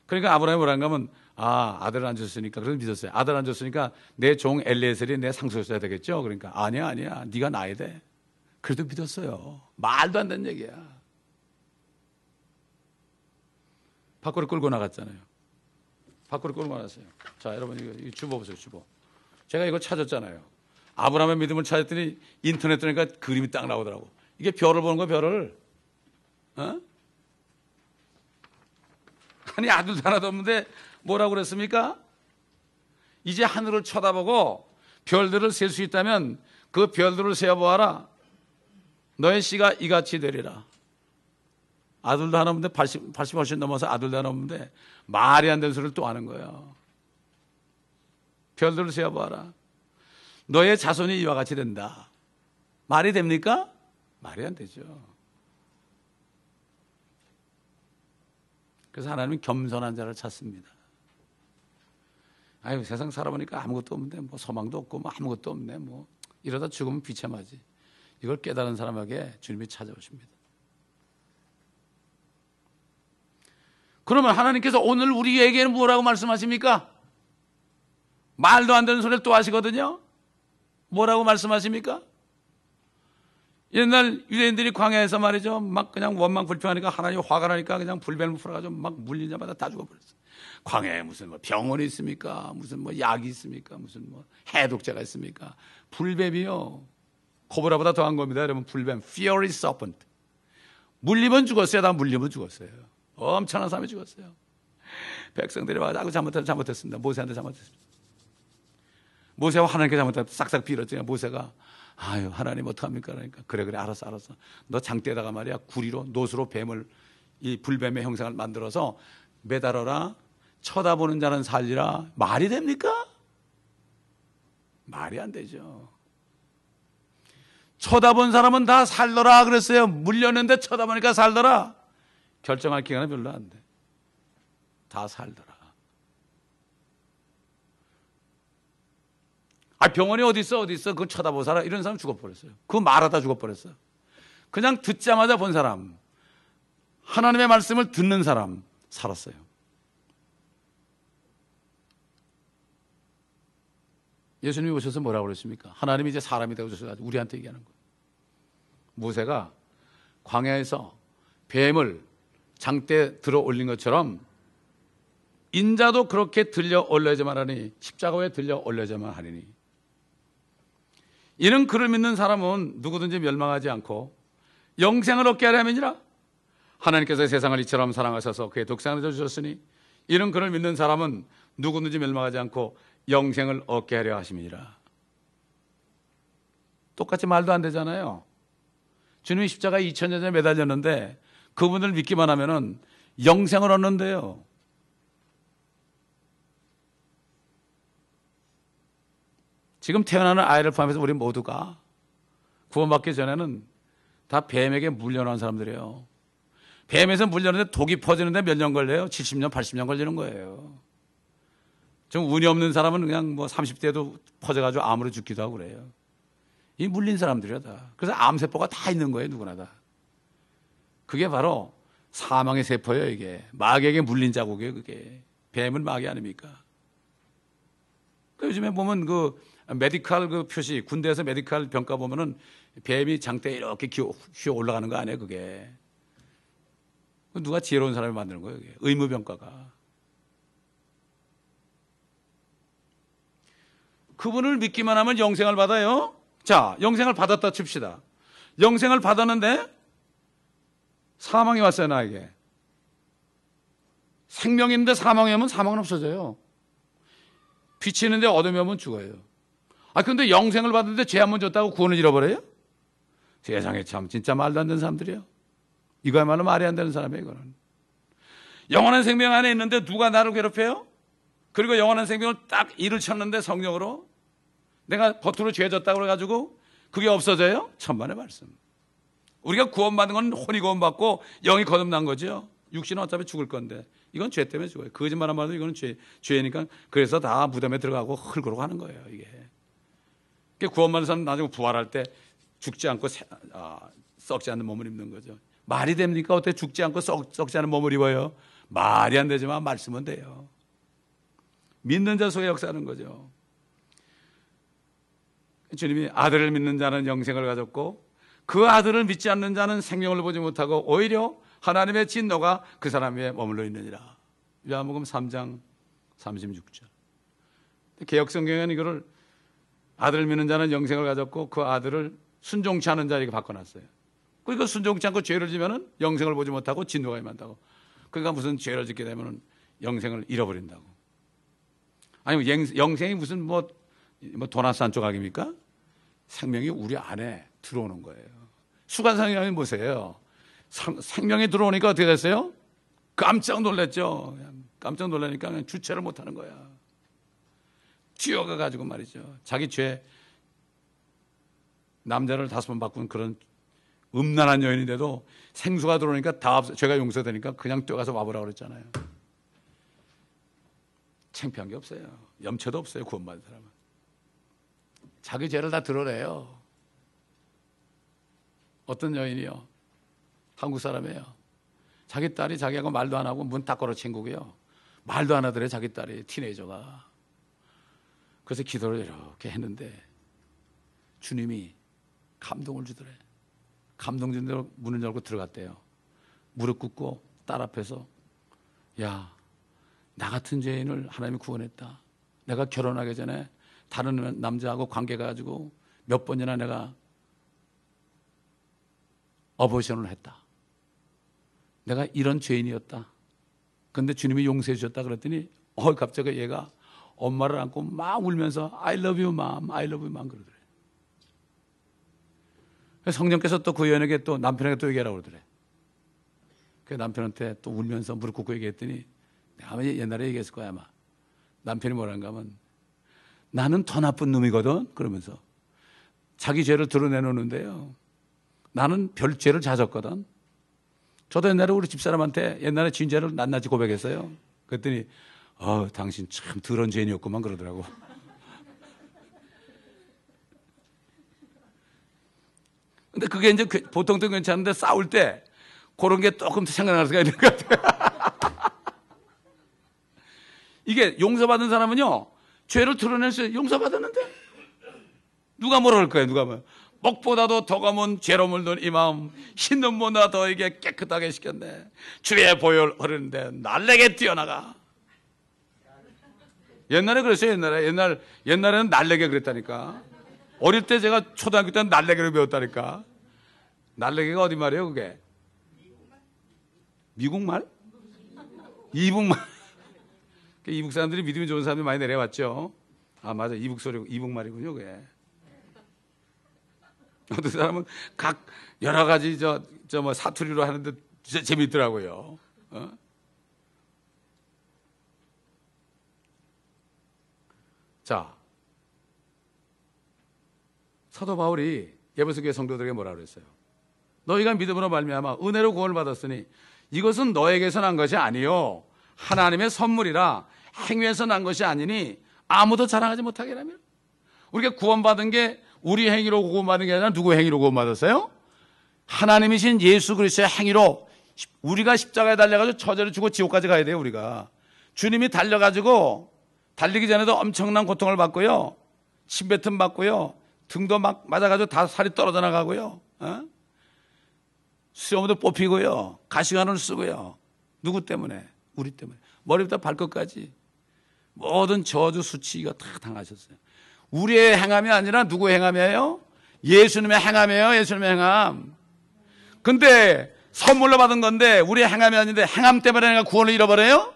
그러니까 아브라함이 뭐라는가 하면 아들을 안 줬으니까 그래서 믿었어요. 아들 안 줬으니까 내 종 엘리에셀이 내 상속자야 되겠죠. 그러니까 아니야 네가 낳아야 돼. 그래도 믿었어요. 말도 안 되는 얘기야. 밖으로 끌고 나갔잖아요. 밖으로 끌고 나갔어요. 자 여러분 이거 주보 보세요. 주보. 제가 이거 찾았잖아요. 아브라함의 믿음을 찾았더니 인터넷 들으니까 그림이 딱 나오더라고. 이게 별을 보는 거야. 별을. 아니 아들도 하나도 없는데 뭐라고 그랬습니까? 이제 하늘을 쳐다보고 별들을 셀 수 있다면 그 별들을 세어보아라. 너의 씨가 이같이 되리라. 아들도 하나 없는데 80 훨씬 넘어서 아들도 하나 없는데 말이 안 되는 소리를 또 하는 거예요. 별들을 세어보아라. 너의 자손이 이와 같이 된다. 말이 됩니까? 말이 안 되죠. 그래서 하나님은 겸손한 자를 찾습니다. 세상 살아보니까 아무것도 없는데 뭐 소망도 없고 뭐 아무것도 없네 뭐 이러다 죽으면 비참하지. 이걸 깨달은 사람에게 주님이 찾아오십니다. 그러면 하나님께서 오늘 우리에게는 뭐라고 말씀하십니까? 말도 안 되는 소리를 또 하시거든요. 뭐라고 말씀하십니까? 옛날 유대인들이 광야에서 말이죠. 막 그냥 원망 불평하니까 하나님 화가 나니까 그냥 불뱀을 풀어가지고 막 물리자마자 다 죽어버렸어요. 광야에 무슨 뭐 병원이 있습니까? 무슨 뭐 약이 있습니까? 무슨 뭐 해독제가 있습니까? 불뱀이요. 코브라보다 더한 겁니다. 여러분 불뱀, fiery serpent. 물리면 죽었어요. 다 물리면 죽었어요. 엄청난 사람이 죽었어요. 백성들이 와서 잘못했습니다. 모세한테 잘못했습니다. 모세와 하나님께 잘못했다. 싹싹 빌었죠. 모세가 하나님 어떡합니까? 그러니까 그래 알았어. 너 장대에다가 말이야 구리로 노수로 뱀을 이 불뱀의 형상을 만들어서 매달아라. 쳐다보는 자는 살리라. 말이 됩니까? 말이 안 되죠. 쳐다본 사람은 다 살더라 그랬어요. 물렸는데 쳐다보니까 살더라. 결정할 기간은 별로 안 돼. 다 살더라. 병원이 어디 있어? 그거 쳐다보사라. 이런 사람 죽어버렸어요. 그거 말하다 죽어버렸어요. 그냥 듣자마자 본 사람, 하나님의 말씀을 듣는 사람 살았어요. 예수님이 오셔서 뭐라고 그랬습니까? 하나님이 이제 사람이 되어 오셔서 우리한테 얘기하는 거예요. 모세가 광야에서 뱀을 장대에 들어 올린 것처럼 인자도 그렇게 들려 올려야만 하니, 십자가에 들려 올려야만 하리니, 이는 그를 믿는 사람은 누구든지 멸망하지 않고 영생을 얻게 하려면이라. 하나님께서 세상을 이처럼 사랑하셔서 그의 독생자를 주셨으니 이는 그를 믿는 사람은 누구든지 멸망하지 않고 영생을 얻게 하려 하심이니라. 똑같이 말도 안 되잖아요. 주님이 십자가에 2000년 전에 매달렸는데 그분을 믿기만 하면은 영생을 얻는데요. 지금 태어나는 아이를 포함해서 우리 모두가 구원받기 전에는 다 뱀에게 물려난 사람들이에요. 뱀에서 물려는데 독이 퍼지는데 몇 년 걸려요? 70년, 80년 걸리는 거예요. 좀 운이 없는 사람은 그냥 뭐 30대도 퍼져가지고 암으로 죽기도 하고 그래요. 이 물린 사람들이야 다. 그래서 암세포가 다 있는 거예요, 누구나 다. 그게 바로 사망의 세포예요, 이게. 마귀에게 물린 자국이에요, 그게. 뱀은 마귀 아닙니까? 요즘에 보면 그 메디칼 그 표시, 군대에서 메디칼 병가 보면은 뱀이 장대에 이렇게 휘어 올라가는 거 아니에요, 그게. 누가 지혜로운 사람이 만드는 거예요, 그게. 의무병가가. 그분을 믿기만 하면 영생을 받아요. 자, 영생을 받았다 칩시다. 영생을 받았는데 사망이 왔어요, 나에게. 생명이 있는데 사망이 오면 사망은 없어져요. 빛이 있는데 어둠이 오면 죽어요. 근데 영생을 받았는데 죄 한 번 졌다고 구원을 잃어버려요? 세상에 참 진짜 말도 안 되는 사람들이에요. 이거야말로 말이 안 되는 사람이에요, 이거는. 영원한 생명 안에 있는데 누가 나를 괴롭혀요? 그리고 영원한 생명을 딱 일을 쳤는데 성령으로 내가 겉으로 죄 졌다고 그래가지고 그게 없어져요? 천만의 말씀. 우리가 구원받는 건 혼이 구원받고 영이 거듭난 거죠. 육신은 어차피 죽을 건데 이건 죄 때문에 죽어요. 거짓말한 말도 이거는 죄니까 그래서 다 무덤에 들어가고 흙으로 가는 거예요, 이게. 구원받는 사람 나중에 부활할 때 죽지 않고 썩지 않는 몸을 입는 거죠. 말이 됩니까? 어떻게 죽지 않고 썩지 않은 몸을 입어요? 말이 안 되지만 말씀은 돼요. 믿는 자 속에 역사하는 거죠. 주님이 아들을 믿는 자는 영생을 가졌고 그 아들을 믿지 않는 자는 생명을 보지 못하고 오히려 하나님의 진노가 그 사람 위에 머물러 있느니라. 요한복음 3장 36절. 개역성경에는 이거를 아들을 믿는 자는 영생을 가졌고 그 아들을 순종치 않은 자에게 바꿔놨어요. 그러니까 순종치 않고 죄를 지면은 영생을 보지 못하고 진노가 임한다고. 그러니까 무슨 죄를 짓게 되면은 영생을 잃어버린다고. 아니면 영생이 무슨 뭐 도나산 조각입니까? 생명이 우리 안에 들어오는 거예요. 수간상이라면 보세요. 생명이 들어오니까 어떻게 됐어요? 깜짝 놀랐죠. 깜짝 놀라니까 그냥 주체를 못하는 거야. 뛰어가가지고 말이죠. 자기 죄, 남자를 5번 바꾼 그런 음란한 여인인데도 생수가 들어오니까 다 죄가 용서되니까 그냥 뛰어가서 와보라고 그랬잖아요. 창피한 게 없어요. 염쳐도 없어요, 구원받은 사람은. 자기 죄를 다 드러내요. 어떤 여인이요? 한국 사람이에요. 자기 딸이 자기하고 말도 안 하고 문 딱 걸어 친구고요. 말도 안 하더래, 자기 딸이, 티네이저가. 그래서 기도를 이렇게 했는데 주님이 감동을 주더래. 감동 준 대로 문을 열고 들어갔대요. 무릎 꿇고 딸 앞에서, 야, 나 같은 죄인을 하나님이 구원했다. 내가 결혼하기 전에 다른 남자하고 관계 가지고 몇 번이나 내가 어버션을 했다. 내가 이런 죄인이었다. 근데 주님이 용서해 주셨다 그랬더니 갑자기 얘가 엄마를 안고 막 울면서 I love you mom, I love you mom 그러더래. 성령께서 또 그 여인에게 또 남편에게 또 얘기하라고 그러더래. 그 남편한테 또 울면서 무릎 꿇고 얘기했더니 아마 옛날에 얘기했을 거야 아마. 남편이 뭐란가 하면 나는 더 나쁜 놈이거든 그러면서 자기 죄를 드러내놓는데요. 나는 별 죄를 잦았거든. 저도 옛날에 우리 집사람한테 옛날에 진 죄를 낱낱이 고백했어요. 그랬더니 당신 참 더러운 죄인이었구만 그러더라고. 근데 그게 이제 보통도 괜찮은데 싸울 때 그런 게 조금 생각날 수가 있는 것 같아요. 이게 용서받은 사람은요, 죄를 드러낼 수 용서받았는데 누가 뭐라 할 거예요? 누가 뭐 먹보다도 더 검은 죄로 물든 이 마음 흰 눈보다 더에게 깨끗하게 시켰네. 주의 보혈 흐르는데 날래게 뛰어나가. 옛날에 그랬어요. 옛날에는 날래게 그랬다니까. 어릴 때 제가 초등학교 때는 날래게를 배웠다니까. 날래게가 어디 말이에요 그게? 미국 말? 이북 말. 이북 사람들이 믿음이 좋은 사람들이 많이 내려왔죠. 아 맞아, 이북 소리고 이북 말이군요 그게. 어떤 사람은 각 여러 가지 뭐 사투리로 하는데 진짜 재밌더라고요. 자, 사도 바울이 에베소 교회 성도들에게 뭐라 그랬어요? 너희가 믿음으로 말미암아 은혜로 구원을 받았으니 이것은 너에게서 난 것이 아니요 하나님의 선물이라 행위에서 난 것이 아니니 아무도 자랑하지 못하게 하며. 우리가 구원받은 게 우리 행위로 구원받은 게 아니라 누구 행위로 구원받았어요? 하나님이신 예수 그리스도의 행위로. 우리가 십자가에 달려가지고 처절히 죽고 지옥까지 가야 돼요. 우리가 주님이 달려가지고 달리기 전에도 엄청난 고통을 받고요, 침뱉음 받고요, 등도 막 맞아가지고 다 살이 떨어져 나가고요, 수염도 뽑히고요, 가시관을 쓰고요. 누구 때문에? 우리 때문에. 머리부터 발끝까지 모든 저주 수치가 다 당하셨어요. 우리의 행함이 아니라 누구의 행함이에요? 예수님의 행함이에요. 예수님의 행함. 근데 선물로 받은 건데 우리의 행함이 아닌데 행함 때문에 내가 구원을 잃어버려요?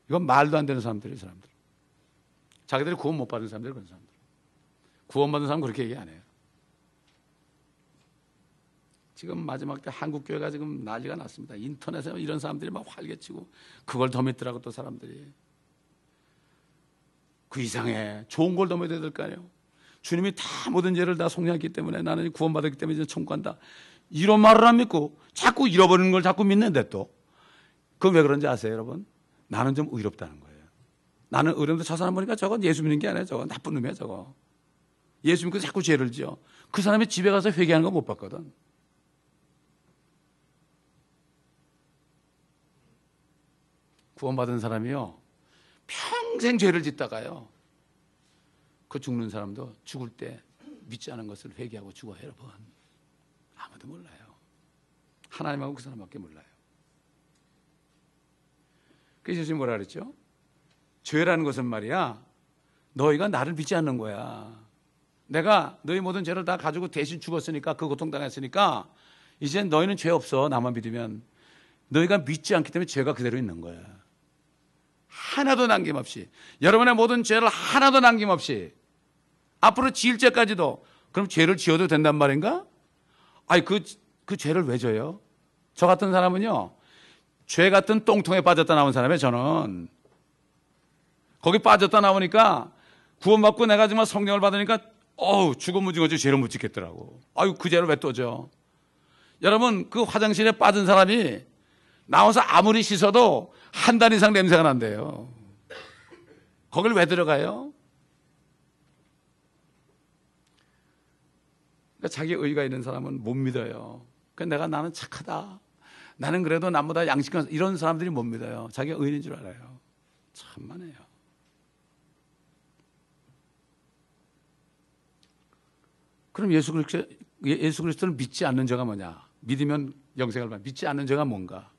이건 말도 안 되는 사람들이에요. 사람들. 자기들이 구원 못 받은 사람들이 그런 사람들. 구원받은 사람은 그렇게 얘기 안 해요. 지금 마지막 때 한국교회가 지금 난리가 났습니다. 인터넷에 이런 사람들이 막 활개치고 그걸 더 믿더라고 또 사람들이. 그 이상해. 좋은 걸 더 믿어야 될 거 아니에요. 주님이 다 모든 죄를 다 속량했기 때문에 나는 구원받았기 때문에 이제 천국 간다. 이런 말을 안 믿고 자꾸 잃어버리는 걸 자꾸 믿는데 또. 그건 왜 그런지 아세요 여러분? 나는 좀 의롭다는 거예요. 나는 의롭는데 저 사람 보니까 저건 예수 믿는 게 아니야. 저건 나쁜 놈이야 저거. 예수 믿고 자꾸 죄를 지어. 그 사람이 집에 가서 회개하는 거 못 봤거든. 구원받은 사람이요 평생 죄를 짓다가요 그 죽는 사람도 죽을 때 믿지 않은 것을 회개하고 죽어요. 여러분 아무도 몰라요. 하나님하고 그 사람밖에 몰라요. 그래서 예수님이 뭐라 그랬죠? 죄라는 것은 말이야 너희가 나를 믿지 않는 거야. 내가 너희 모든 죄를 다 가지고 대신 죽었으니까 그 고통당했으니까 이제 너희는 죄 없어. 나만 믿으면. 너희가 믿지 않기 때문에 죄가 그대로 있는 거야. 하나도 남김없이. 여러분의 모든 죄를 하나도 남김없이 앞으로 지을 죄까지도. 그럼 죄를 지어도 된단 말인가? 아니 그 죄를 왜 져요? 저 같은 사람은요 죄 같은 똥통에 빠졌다 나온 사람이에요. 저는 거기 빠졌다 나오니까 구원받고 내가 정말 성령을 받으니까 죽으면 죽었지 죄를 못 짓겠더라고. 아유 그 죄를 왜 또 져? 여러분 그 화장실에 빠진 사람이 나와서 아무리 씻어도 한 달 이상 냄새가 난대요. 거길 왜 들어가요? 그러니까 자기 의의가 있는 사람은 못 믿어요. 그러니까 나는 착하다. 나는 그래도 남보다 양식한 이런 사람들이 못 믿어요. 자기가 의인인 줄 알아요. 참만해요. 그럼 예수 그리스도를 믿지 않는 죄가 뭐냐? 믿으면 영생을 받는. 믿지 않는 죄가 뭔가?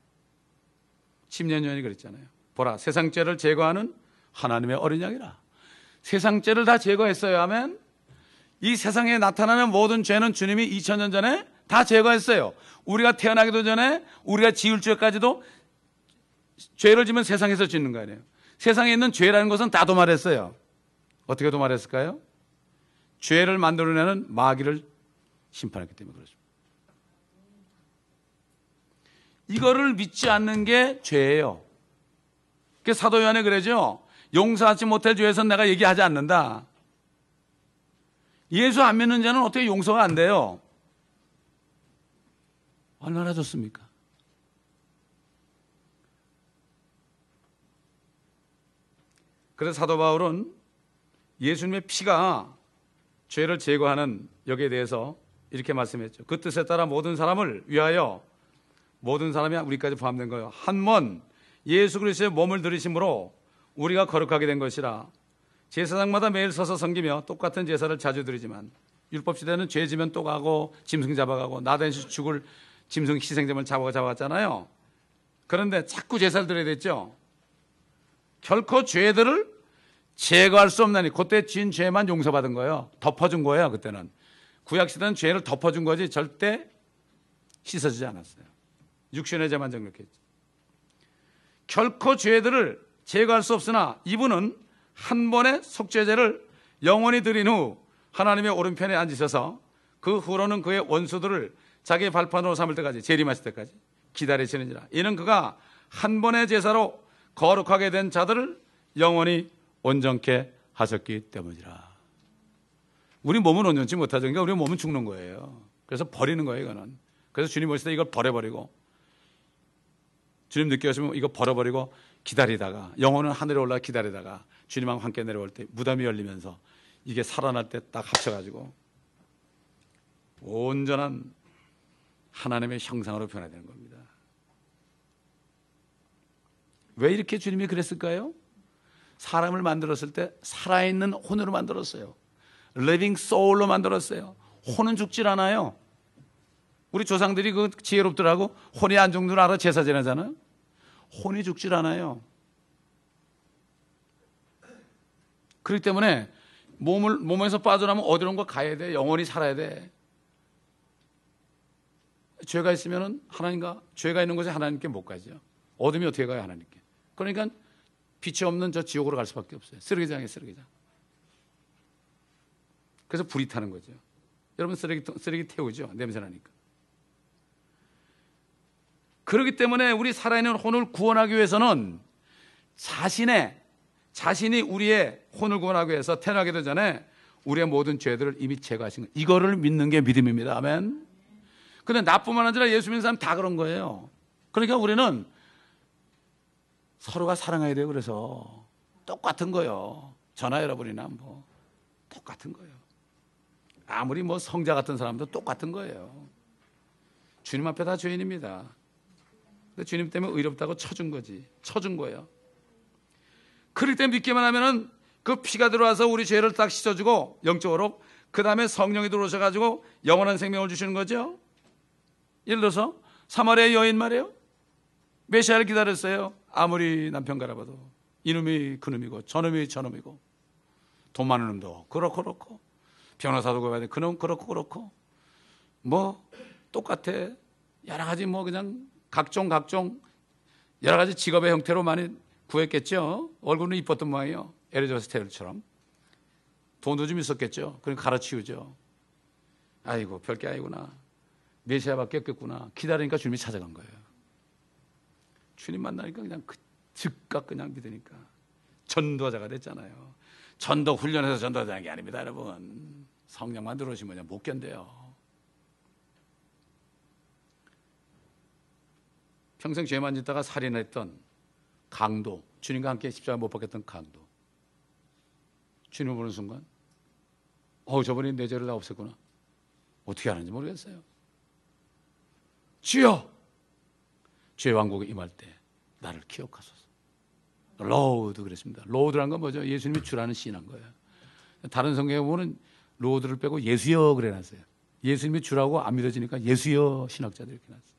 10년 전에 그랬잖아요. 보라 세상 죄를 제거하는 하나님의 어린 양이라. 세상 죄를 다 제거했어요 하면 이 세상에 나타나는 모든 죄는 주님이 2000년 전에 다 제거했어요. 우리가 태어나기도 전에 우리가 지을 죄까지도 죄를 지면 세상에서 짓는 거 아니에요. 세상에 있는 죄라는 것은 다 도말했어요. 어떻게 도말했을까요? 죄를 만들어내는 마귀를 심판했기 때문에 그렇습니다. 이거를 믿지 않는 게 죄예요. 그 사도 요한이 그러죠. 용서하지 못할 죄에서는 내가 얘기하지 않는다. 예수 안 믿는 자는 어떻게 용서가 안 돼요? 얼마나 좋습니까? 그래서 사도 바울은 예수님의 피가 죄를 제거하는 여기에 대해서 이렇게 말씀했죠. 그 뜻에 따라 모든 사람을 위하여, 모든 사람이 우리까지 포함된 거예요. 한 번 예수 그리스도의 몸을 들이심으로 우리가 거룩하게 된 것이라. 제사장마다 매일 서서 섬기며 똑같은 제사를 자주 드리지만 율법 시대는 죄 지면 또 가고 짐승 잡아가고 나 대신 죽을 짐승 희생제물 잡아갔잖아요. 그런데 자꾸 제사를 드려야 됐죠. 결코 죄들을 제거할 수 없나니, 그때 지은 죄만 용서받은 거예요. 덮어준 거예요. 그때는 구약시대는 죄를 덮어준 거지 절대 씻어지지 않았어요. 육신의 죄만 정력했죠. 결코 죄들을 제거할 수 없으나 이분은 한 번의 속죄제를 영원히 드린 후 하나님의 오른편에 앉으셔서 그 후로는 그의 원수들을 자기의 발판으로 삼을 때까지, 재림하실 때까지 기다리시느니라. 이는 그가 한 번의 제사로 거룩하게 된 자들을 영원히 온전케 하셨기 때문이라. 우리 몸은 온전치 못하죠. 그러니까 우리 몸은 죽는 거예요. 그래서 버리는 거예요, 이거는. 그래서 주님 오실 때 이걸 버려버리고, 주님 늦게 오시면 이거 버려버리고 기다리다가, 영혼은 하늘에 올라 기다리다가 주님하고 함께 내려올 때 무덤이 열리면서 이게 살아날 때 딱 합쳐가지고 온전한 하나님의 형상으로 변화되는 겁니다. 왜 이렇게 주님이 그랬을까요? 사람을 만들었을 때 살아있는 혼으로 만들었어요. 리빙 소울로 만들었어요. 혼은 죽질 않아요. 우리 조상들이 그 지혜롭더라고. 혼이 안 죽는 줄 알아 제사 지내잖아요. 혼이 죽질 않아요. 그렇기 때문에 몸에서 빠져나면 어디론가 가야 돼. 영원히 살아야 돼. 죄가 있으면 하나님과, 죄가 있는 곳에 하나님께 못 가죠. 어둠이 어떻게 가요, 하나님께? 그러니까 빛이 없는 저 지옥으로 갈 수밖에 없어요. 쓰레기장이에요, 쓰레기장. 그래서 불이 타는 거죠. 여러분 쓰레기 태우죠, 냄새 나니까. 그렇기 때문에 우리 살아있는 혼을 구원하기 위해서는 자신이 우리의 혼을 구원하기 위해서 태어나기도 전에 우리의 모든 죄들을 이미 제거하신 거예요. 이거를 믿는 게 믿음입니다. 아멘. 근데 나뿐만 아니라 예수 믿는 사람 다 그런 거예요. 그러니까 우리는 서로가 사랑해야 돼요. 그래서 똑같은 거예요. 저나 여러분이나 뭐 똑같은 거예요. 아무리 뭐 성자 같은 사람도 똑같은 거예요. 주님 앞에 다 죄인입니다. 근데 주님 때문에 의롭다고 쳐준 거예요. 그럴 때 믿기만 하면은 그 피가 들어와서 우리 죄를 딱 씻어주고 영적으로, 그 다음에 성령이 들어오셔가지고 영원한 생명을 주시는 거죠. 예를 들어서 사마리아 여인 말이에요. 메시아를 기다렸어요. 아무리 남편 갈아봐도 이놈이 그놈이고 저놈이 저놈이고, 돈 많은 놈도 그렇고 변호사도 가야 돼. 그놈 그렇고 뭐 똑같아. 여러 가지 뭐 그냥 각종 여러 가지 직업의 형태로 많이 구했겠죠. 얼굴은 이뻤던 모양이에요. 엘리자베스 테일러처럼. 돈도 좀 있었겠죠. 그럼 가르치우죠. 아이고 별게 아니구나. 메시아밖에 없겠구나. 기다리니까 주님이 찾아간 거예요. 주님 만나니까 그냥 즉각 그냥 믿으니까 전도자가 됐잖아요. 전도 훈련해서 전도자는 게 아닙니다, 여러분. 성령만 들어오시면 그냥 못 견뎌요. 평생 죄만 짓다가 살인했던 강도, 주님과 함께 십자가 못 박혔던 강도, 주님을 보는 순간 저분이 내 죄를 다 없앴구나. 어떻게 하는지 모르겠어요. 주여, 죄 왕국에 임할 때 나를 기억하소서. 로드 그랬습니다. 로드란 건 뭐죠? 예수님이 주라는 시인한 거예요. 다른 성경에 보면 로드를 빼고 예수여 그래 놨어요. 예수님이 주라고 안 믿어지니까 예수여 신학자들 이렇게 놨어요.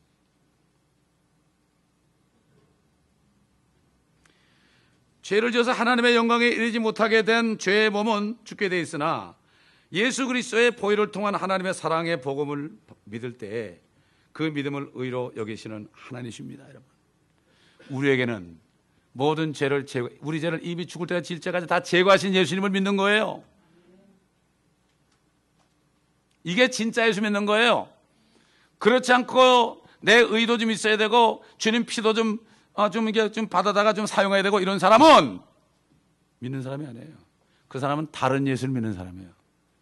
죄를 지어서 하나님의 영광에 이르지 못하게 된 죄의 몸은 죽게 돼 있으나 예수 그리스도의 보혈을 통한 하나님의 사랑의 복음을 믿을 때 그 믿음을 의로 여기시는 하나님이십니다, 여러분. 우리에게는 모든 죄를 우리 죄를 이미 죽을 때가 질 때까지 다 제거하신 예수님을 믿는 거예요. 이게 진짜 예수 믿는 거예요. 그렇지 않고 내 의도 좀 있어야 되고 주님 피도 좀 좀 이게 좀 받아다가 좀 사용해야 되고 이런 사람은 믿는 사람이 아니에요. 그 사람은 다른 예수를 믿는 사람이에요.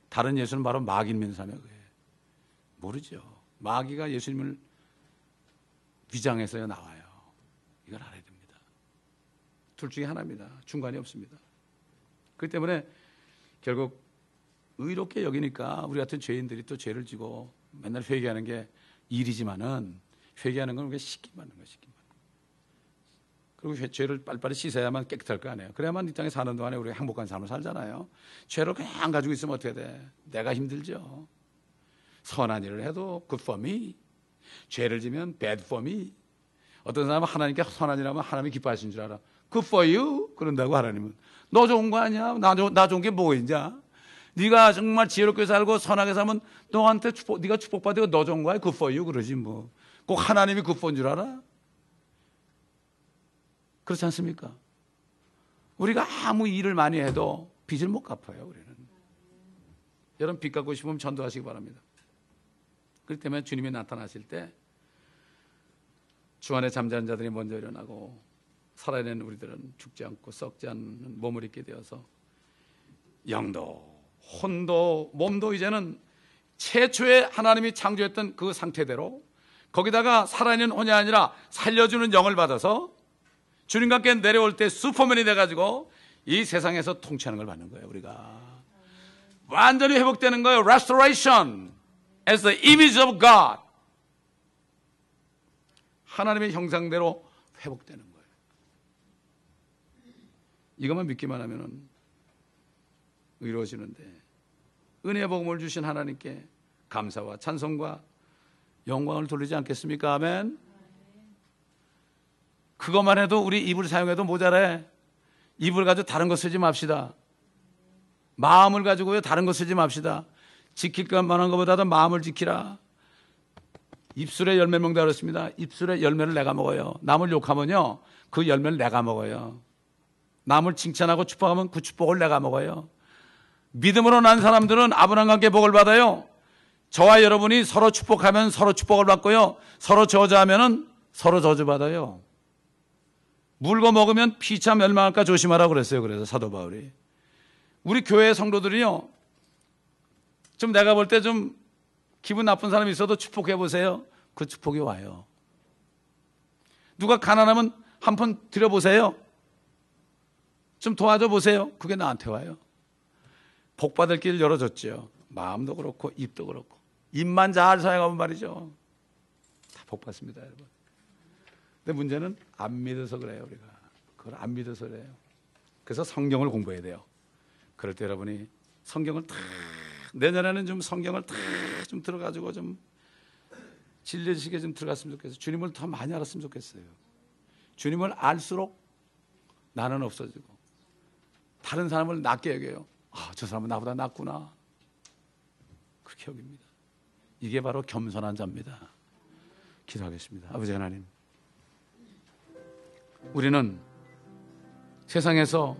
다른 예수는 바로 마귀를 믿는 사람이에요. 모르죠. 마귀가 예수님을 위장해서 나와요. 이걸 알아야 됩니다. 둘 중에 하나입니다. 중간이 없습니다. 그렇기 때문에 결국 의롭게 여기니까 우리 같은 죄인들이 또 죄를 지고 맨날 회개하는 게 일이지만은 회개하는 건 우리가 씻기 받는 거예요. 씻기 받는 거. 그리고 죄를 빨리빨리 씻어야만 깨끗할 거 아니에요. 그래야만 이 땅에 사는 동안에 우리가 행복한 삶을 살잖아요. 죄를 그냥 가지고 있으면 어떻게 돼? 내가 힘들죠. 선한 일을 해도 good for me. 죄를 지면 bad for me. 어떤 사람은 하나님께 선한 일 하면 하나님이 기뻐하시는 줄 알아. good for you. 그런다고 하나님은. 너 좋은 거 아니야? 나 좋은 게 뭐가 있냐? 네가 정말 지혜롭게 살고 선하게 살면 너한테 네가 축복받고 너 좋은 거야? good for you. 그러지 뭐. 꼭 하나님이 good for인 줄 알아? 그렇지 않습니까? 우리가 아무 일을 많이 해도 빚을 못 갚아요. 우리는. 여러분 빚 갚고 싶으면 전도하시기 바랍니다. 그렇기 때문에 주님이 나타나실 때 주 안에 잠자는 자들이 먼저 일어나고 살아있는 우리들은 죽지 않고 썩지 않는 몸을 입게 되어서 영도 혼도 몸도 이제는 최초에 하나님이 창조했던 그 상태대로 거기다가 살아있는 혼이 아니라 살려주는 영을 받아서 주님과 함께 내려올 때 슈퍼맨이 돼가지고 이 세상에서 통치하는 걸 받는 거예요. 우리가 완전히 회복되는 거예요. Restoration as the image of God. 하나님의 형상대로 회복되는 거예요. 이것만 믿기만 하면 의로워지는데 은혜의 복음을 주신 하나님께 감사와 찬송과 영광을 돌리지 않겠습니까? 아멘. 그것만 해도 우리 입을 사용해도 모자래. 입을 가지고 다른 거 쓰지 맙시다. 마음을 가지고요 다른 거 쓰지 맙시다. 지킬 것만한 것보다도 마음을 지키라. 입술에 열매 먹는다 그랬습니다. 입술에 열매를 내가 먹어요. 남을 욕하면요 그 열매를 내가 먹어요. 남을 칭찬하고 축복하면 그 축복을 내가 먹어요. 믿음으로 난 사람들은 아브라함과 함께 복을 받아요. 저와 여러분이 서로 축복하면 서로 축복을 받고요, 서로 저주하면 서로 저주받아요. 물고 먹으면 피차 멸망할까 조심하라고 그랬어요. 그래서 사도 바울이 우리 교회 성도들이요 좀 내가 볼 때 좀 기분 나쁜 사람이 있어도 축복해 보세요. 그 축복이 와요. 누가 가난하면 한 푼 드려보세요. 좀 도와줘 보세요. 그게 나한테 와요. 복 받을 길 열어줬죠. 마음도 그렇고 입도 그렇고 입만 잘 사용하면 말이죠 다 복 받습니다, 여러분. 근데 문제는 안 믿어서 그래요. 우리가 그걸 안 믿어서 그래요. 그래서 성경을 공부해야 돼요. 그럴 때 여러분이 성경을 다 내년에는 좀 성경을 다 좀 들어가지고 좀 진리지식에 좀 들어갔으면 좋겠어요. 주님을 더 많이 알았으면 좋겠어요. 주님을 알수록 나는 없어지고 다른 사람을 낮게 여겨요. 저 사람은 나보다 낫구나. 그렇게 여깁니다. 이게 바로 겸손한 자입니다. 기도하겠습니다. 아버지 하나님, 우리는 세상에서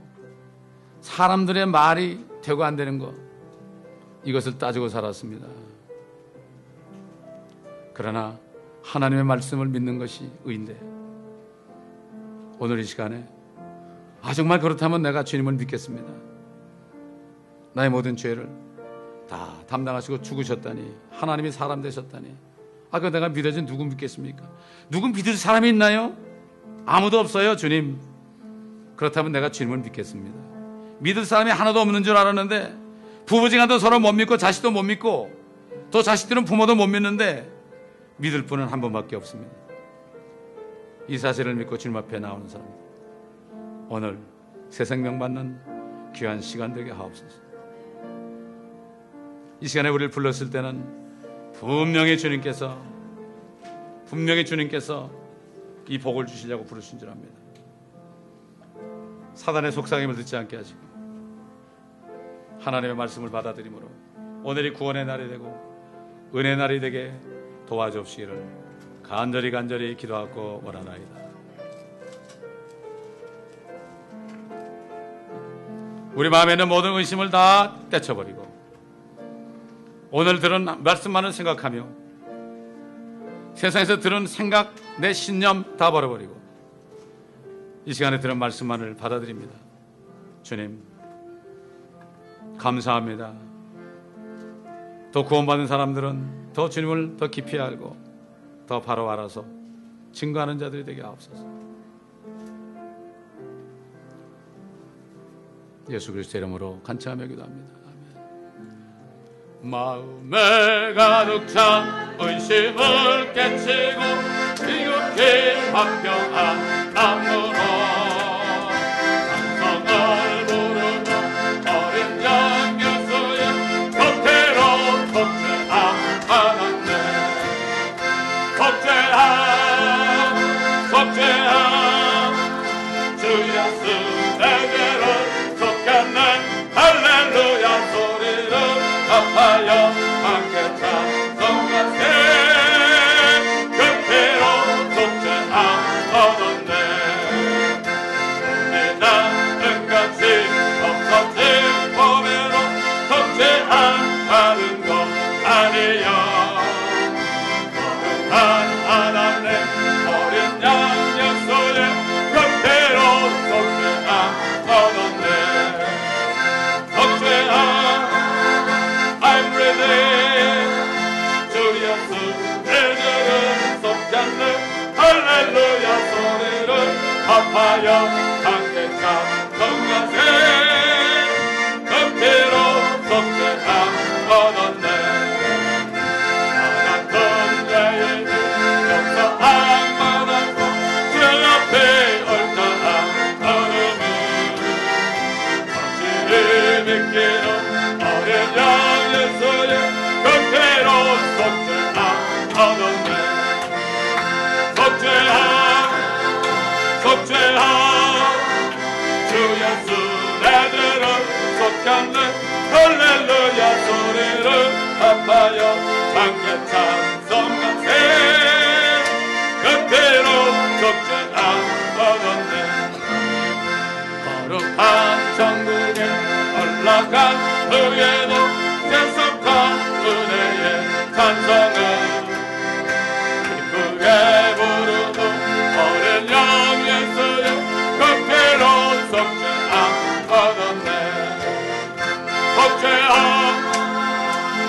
사람들의 말이 되고 안 되는 것, 이것을 따지고 살았습니다. 그러나 하나님의 말씀을 믿는 것이 의인데 오늘 이 시간에 정말 그렇다면 내가 주님을 믿겠습니다. 나의 모든 죄를 다 담당하시고 죽으셨다니, 하나님이 사람 되셨다니, 그 내가 믿어진 누구 믿겠습니까? 누구 믿을 사람이 있나요? 아무도 없어요. 주님, 그렇다면 내가 주님을 믿겠습니다. 믿을 사람이 하나도 없는 줄 알았는데 부부지간도 서로 못 믿고 자식도 못 믿고 또 자식들은 부모도 못 믿는데 믿을 분은 한 분밖에 없습니다. 이 사실을 믿고 주님 앞에 나오는 사람, 오늘 새 생명 받는 귀한 시간 되게 하옵소서. 이 시간에 우리를 불렀을 때는 분명히 주님께서 이 복을 주시려고 부르신 줄 압니다. 사단의 속삭임을 듣지 않게 하시고 하나님의 말씀을 받아들임으로 오늘이 구원의 날이 되고 은혜의 날이 되게 도와주옵시기를 간절히 기도하고 원하나이다. 우리 마음에 있는 모든 의심을 다 떼쳐버리고 오늘 들은 말씀만을 생각하며 세상에서 들은 생각, 내 신념 다 버려버리고 이 시간에 들은 말씀만을 받아들입니다. 주님, 감사합니다. 더 구원받은 사람들은 더 주님을 더 깊이 알고 더 바로 알아서 증거하는 자들이 되게 하옵소서. 예수 그리스도 이름으로 간청하며 기도합니다. 아멘. 마음에 가득 찬 의심을 깨치고 지극히 화평한 마음으로 찬송을 부르며 어린 양 예수의 곁으로 속죄함하는데 속죄함 주 예수 내게를 속였네 할렐루야 소리를 합하여 함께 찬송하세 그대로 속죄함 얻었네 우리는 같이 없어진 범죄로 속죄함 받은 것 아니여 거룩한 하나님 어린 양 예수의 그대로 속죄함 얻었네 속죄함 I'm ready 주 예수 내들은 속죄네 할렐루야 소리를 합하여 함께 찬송하세 그대로 속죄함 얻었네 나 같은 죄인이 용서함 받았고 주 앞에 얼마나 걸음을 확실히 믿기로 어린 양 예수의 그대로 속죄함 얻었네 속죄함 주 예수 내들은 속혔네 할렐루야 소리를 합하여 함께 찬송하세 그대로 속죄함 얻었네 거룩한 천국에 올라간 후에도 계속한 은혜의 찬송을 기쁘게 부르고 어린 양 예수의 그대로 속죄함 얻었네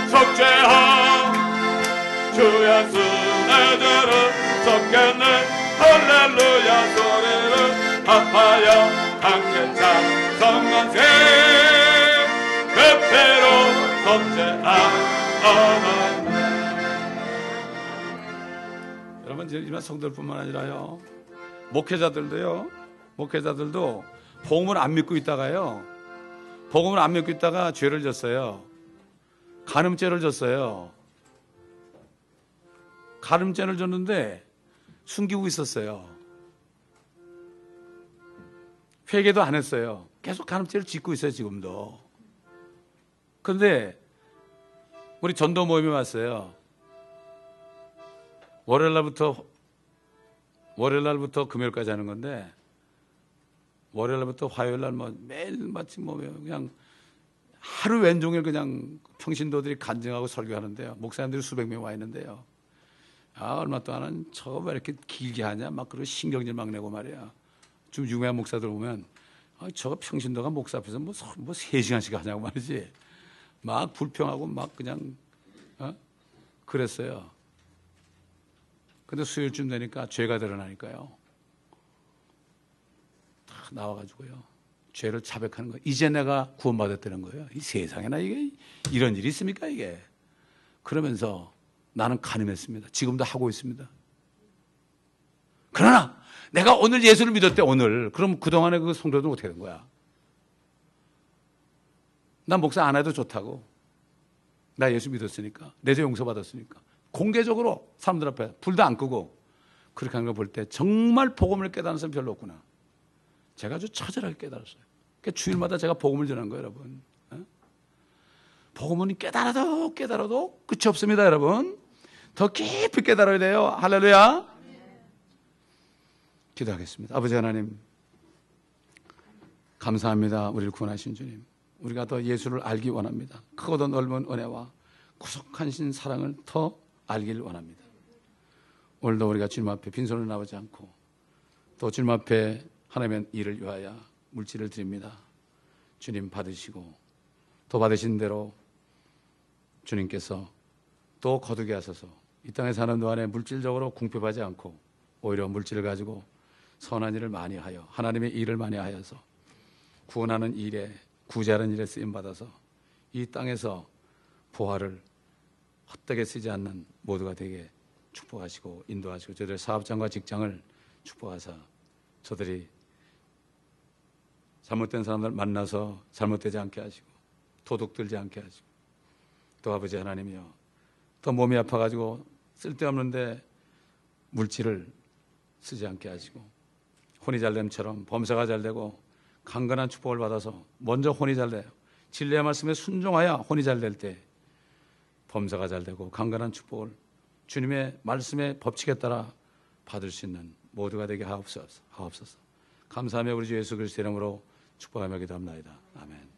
속죄함 주 예수 내들은 속겠네 할렐루야 소리를 합하여 함께 찬송하세 그대로 속죄함 얻었네. 여러분, 일반 성도들뿐만 아니라요, 목회자들도 복음을 안 믿고 있다가요, 복음을 안 믿고 있다가 죄를 졌어요. 간음죄를 졌어요. 간음죄를 졌는데 숨기고 있었어요. 회개도 안 했어요. 계속 간음죄를 짓고 있어요, 지금도. 그런데 우리 전도 모임에 왔어요. 월요일 날부터 금요일까지 하는 건데, 월요일 날부터 화요일 날 매일 마치 그냥 하루 왼종일 그냥 평신도들이 간증하고 설교하는데요. 목사님들이 수백 명 와 있는데요. 얼마 동안은 저거 왜 이렇게 길게 하냐? 막 그러고 신경질 막 내고 말이야. 좀 유명한 목사들 보면, 저거 평신도가 목사 앞에서 뭐 3시간씩 하냐고 말이지. 막 불평하고 막 그냥, 그랬어요. 근데 수요일쯤 되니까 죄가 드러나니까요. 다 나와가지고요. 죄를 자백하는 거예요. 이제 내가 구원받았다는 거예요. 이 세상에나 이게 이런 일이 있습니까, 이게. 그러면서 나는 간음했습니다. 지금도 하고 있습니다. 그러나 내가 오늘 예수를 믿었대, 오늘. 그럼 그동안에 그 성도들 어떻게 된 거야? 난 목사 안 해도 좋다고. 나 예수 믿었으니까. 내 죄 용서받았으니까. 공개적으로 사람들 앞에 불도 안 끄고 그렇게 하는 걸 볼 때 정말 복음을 깨닫는 사람 별로 없구나. 제가 아주 처절하게 깨달았어요. 그러니까 주일마다 제가 복음을 전한 거예요, 여러분. 복음은 깨달아도 끝이 없습니다, 여러분. 더 깊이 깨달아야 돼요. 할렐루야. 기도하겠습니다. 아버지 하나님, 감사합니다. 우리를 구원하신 주님. 우리가 더 예수를 알기 원합니다. 크고 더 넓은 은혜와 구속하신 사랑을 더 알기를 원합니다. 오늘도 우리가 주님 앞에 빈손으로 나오지 않고 또 주님 앞에 하나님의 일을 위하여 물질을 드립니다. 주님 받으시고 또 받으신 대로 주님께서 또 거두게 하소서. 이 땅에 사는 동안에 물질적으로 궁핍하지 않고 오히려 물질을 가지고 선한 일을 많이 하여 하나님의 일을 많이 하여서 구원하는 일에 구제하는 일에 쓰임받아서 이 땅에서 보화를 헛되게 쓰지 않는 모두가 되게 축복하시고 인도하시고 저들의 사업장과 직장을 축복하사 저들이 잘못된 사람들 만나서 잘못되지 않게 하시고 도둑 들지 않게 하시고 또 아버지 하나님이여 또 몸이 아파가지고 쓸데없는데 물질을 쓰지 않게 하시고 혼이 잘됨처럼 범사가 잘되고 강건한 축복을 받아서 먼저 혼이 잘돼요. 진리의 말씀에 순종하여 혼이 잘될 때 범사가 잘되고 강건한 축복을 주님의 말씀의 법칙에 따라 받을 수 있는 모두가 되게 하옵소서. 감사하며 우리 주 예수 그리스도의 이름으로 축복하며 기도합나이다. 아멘.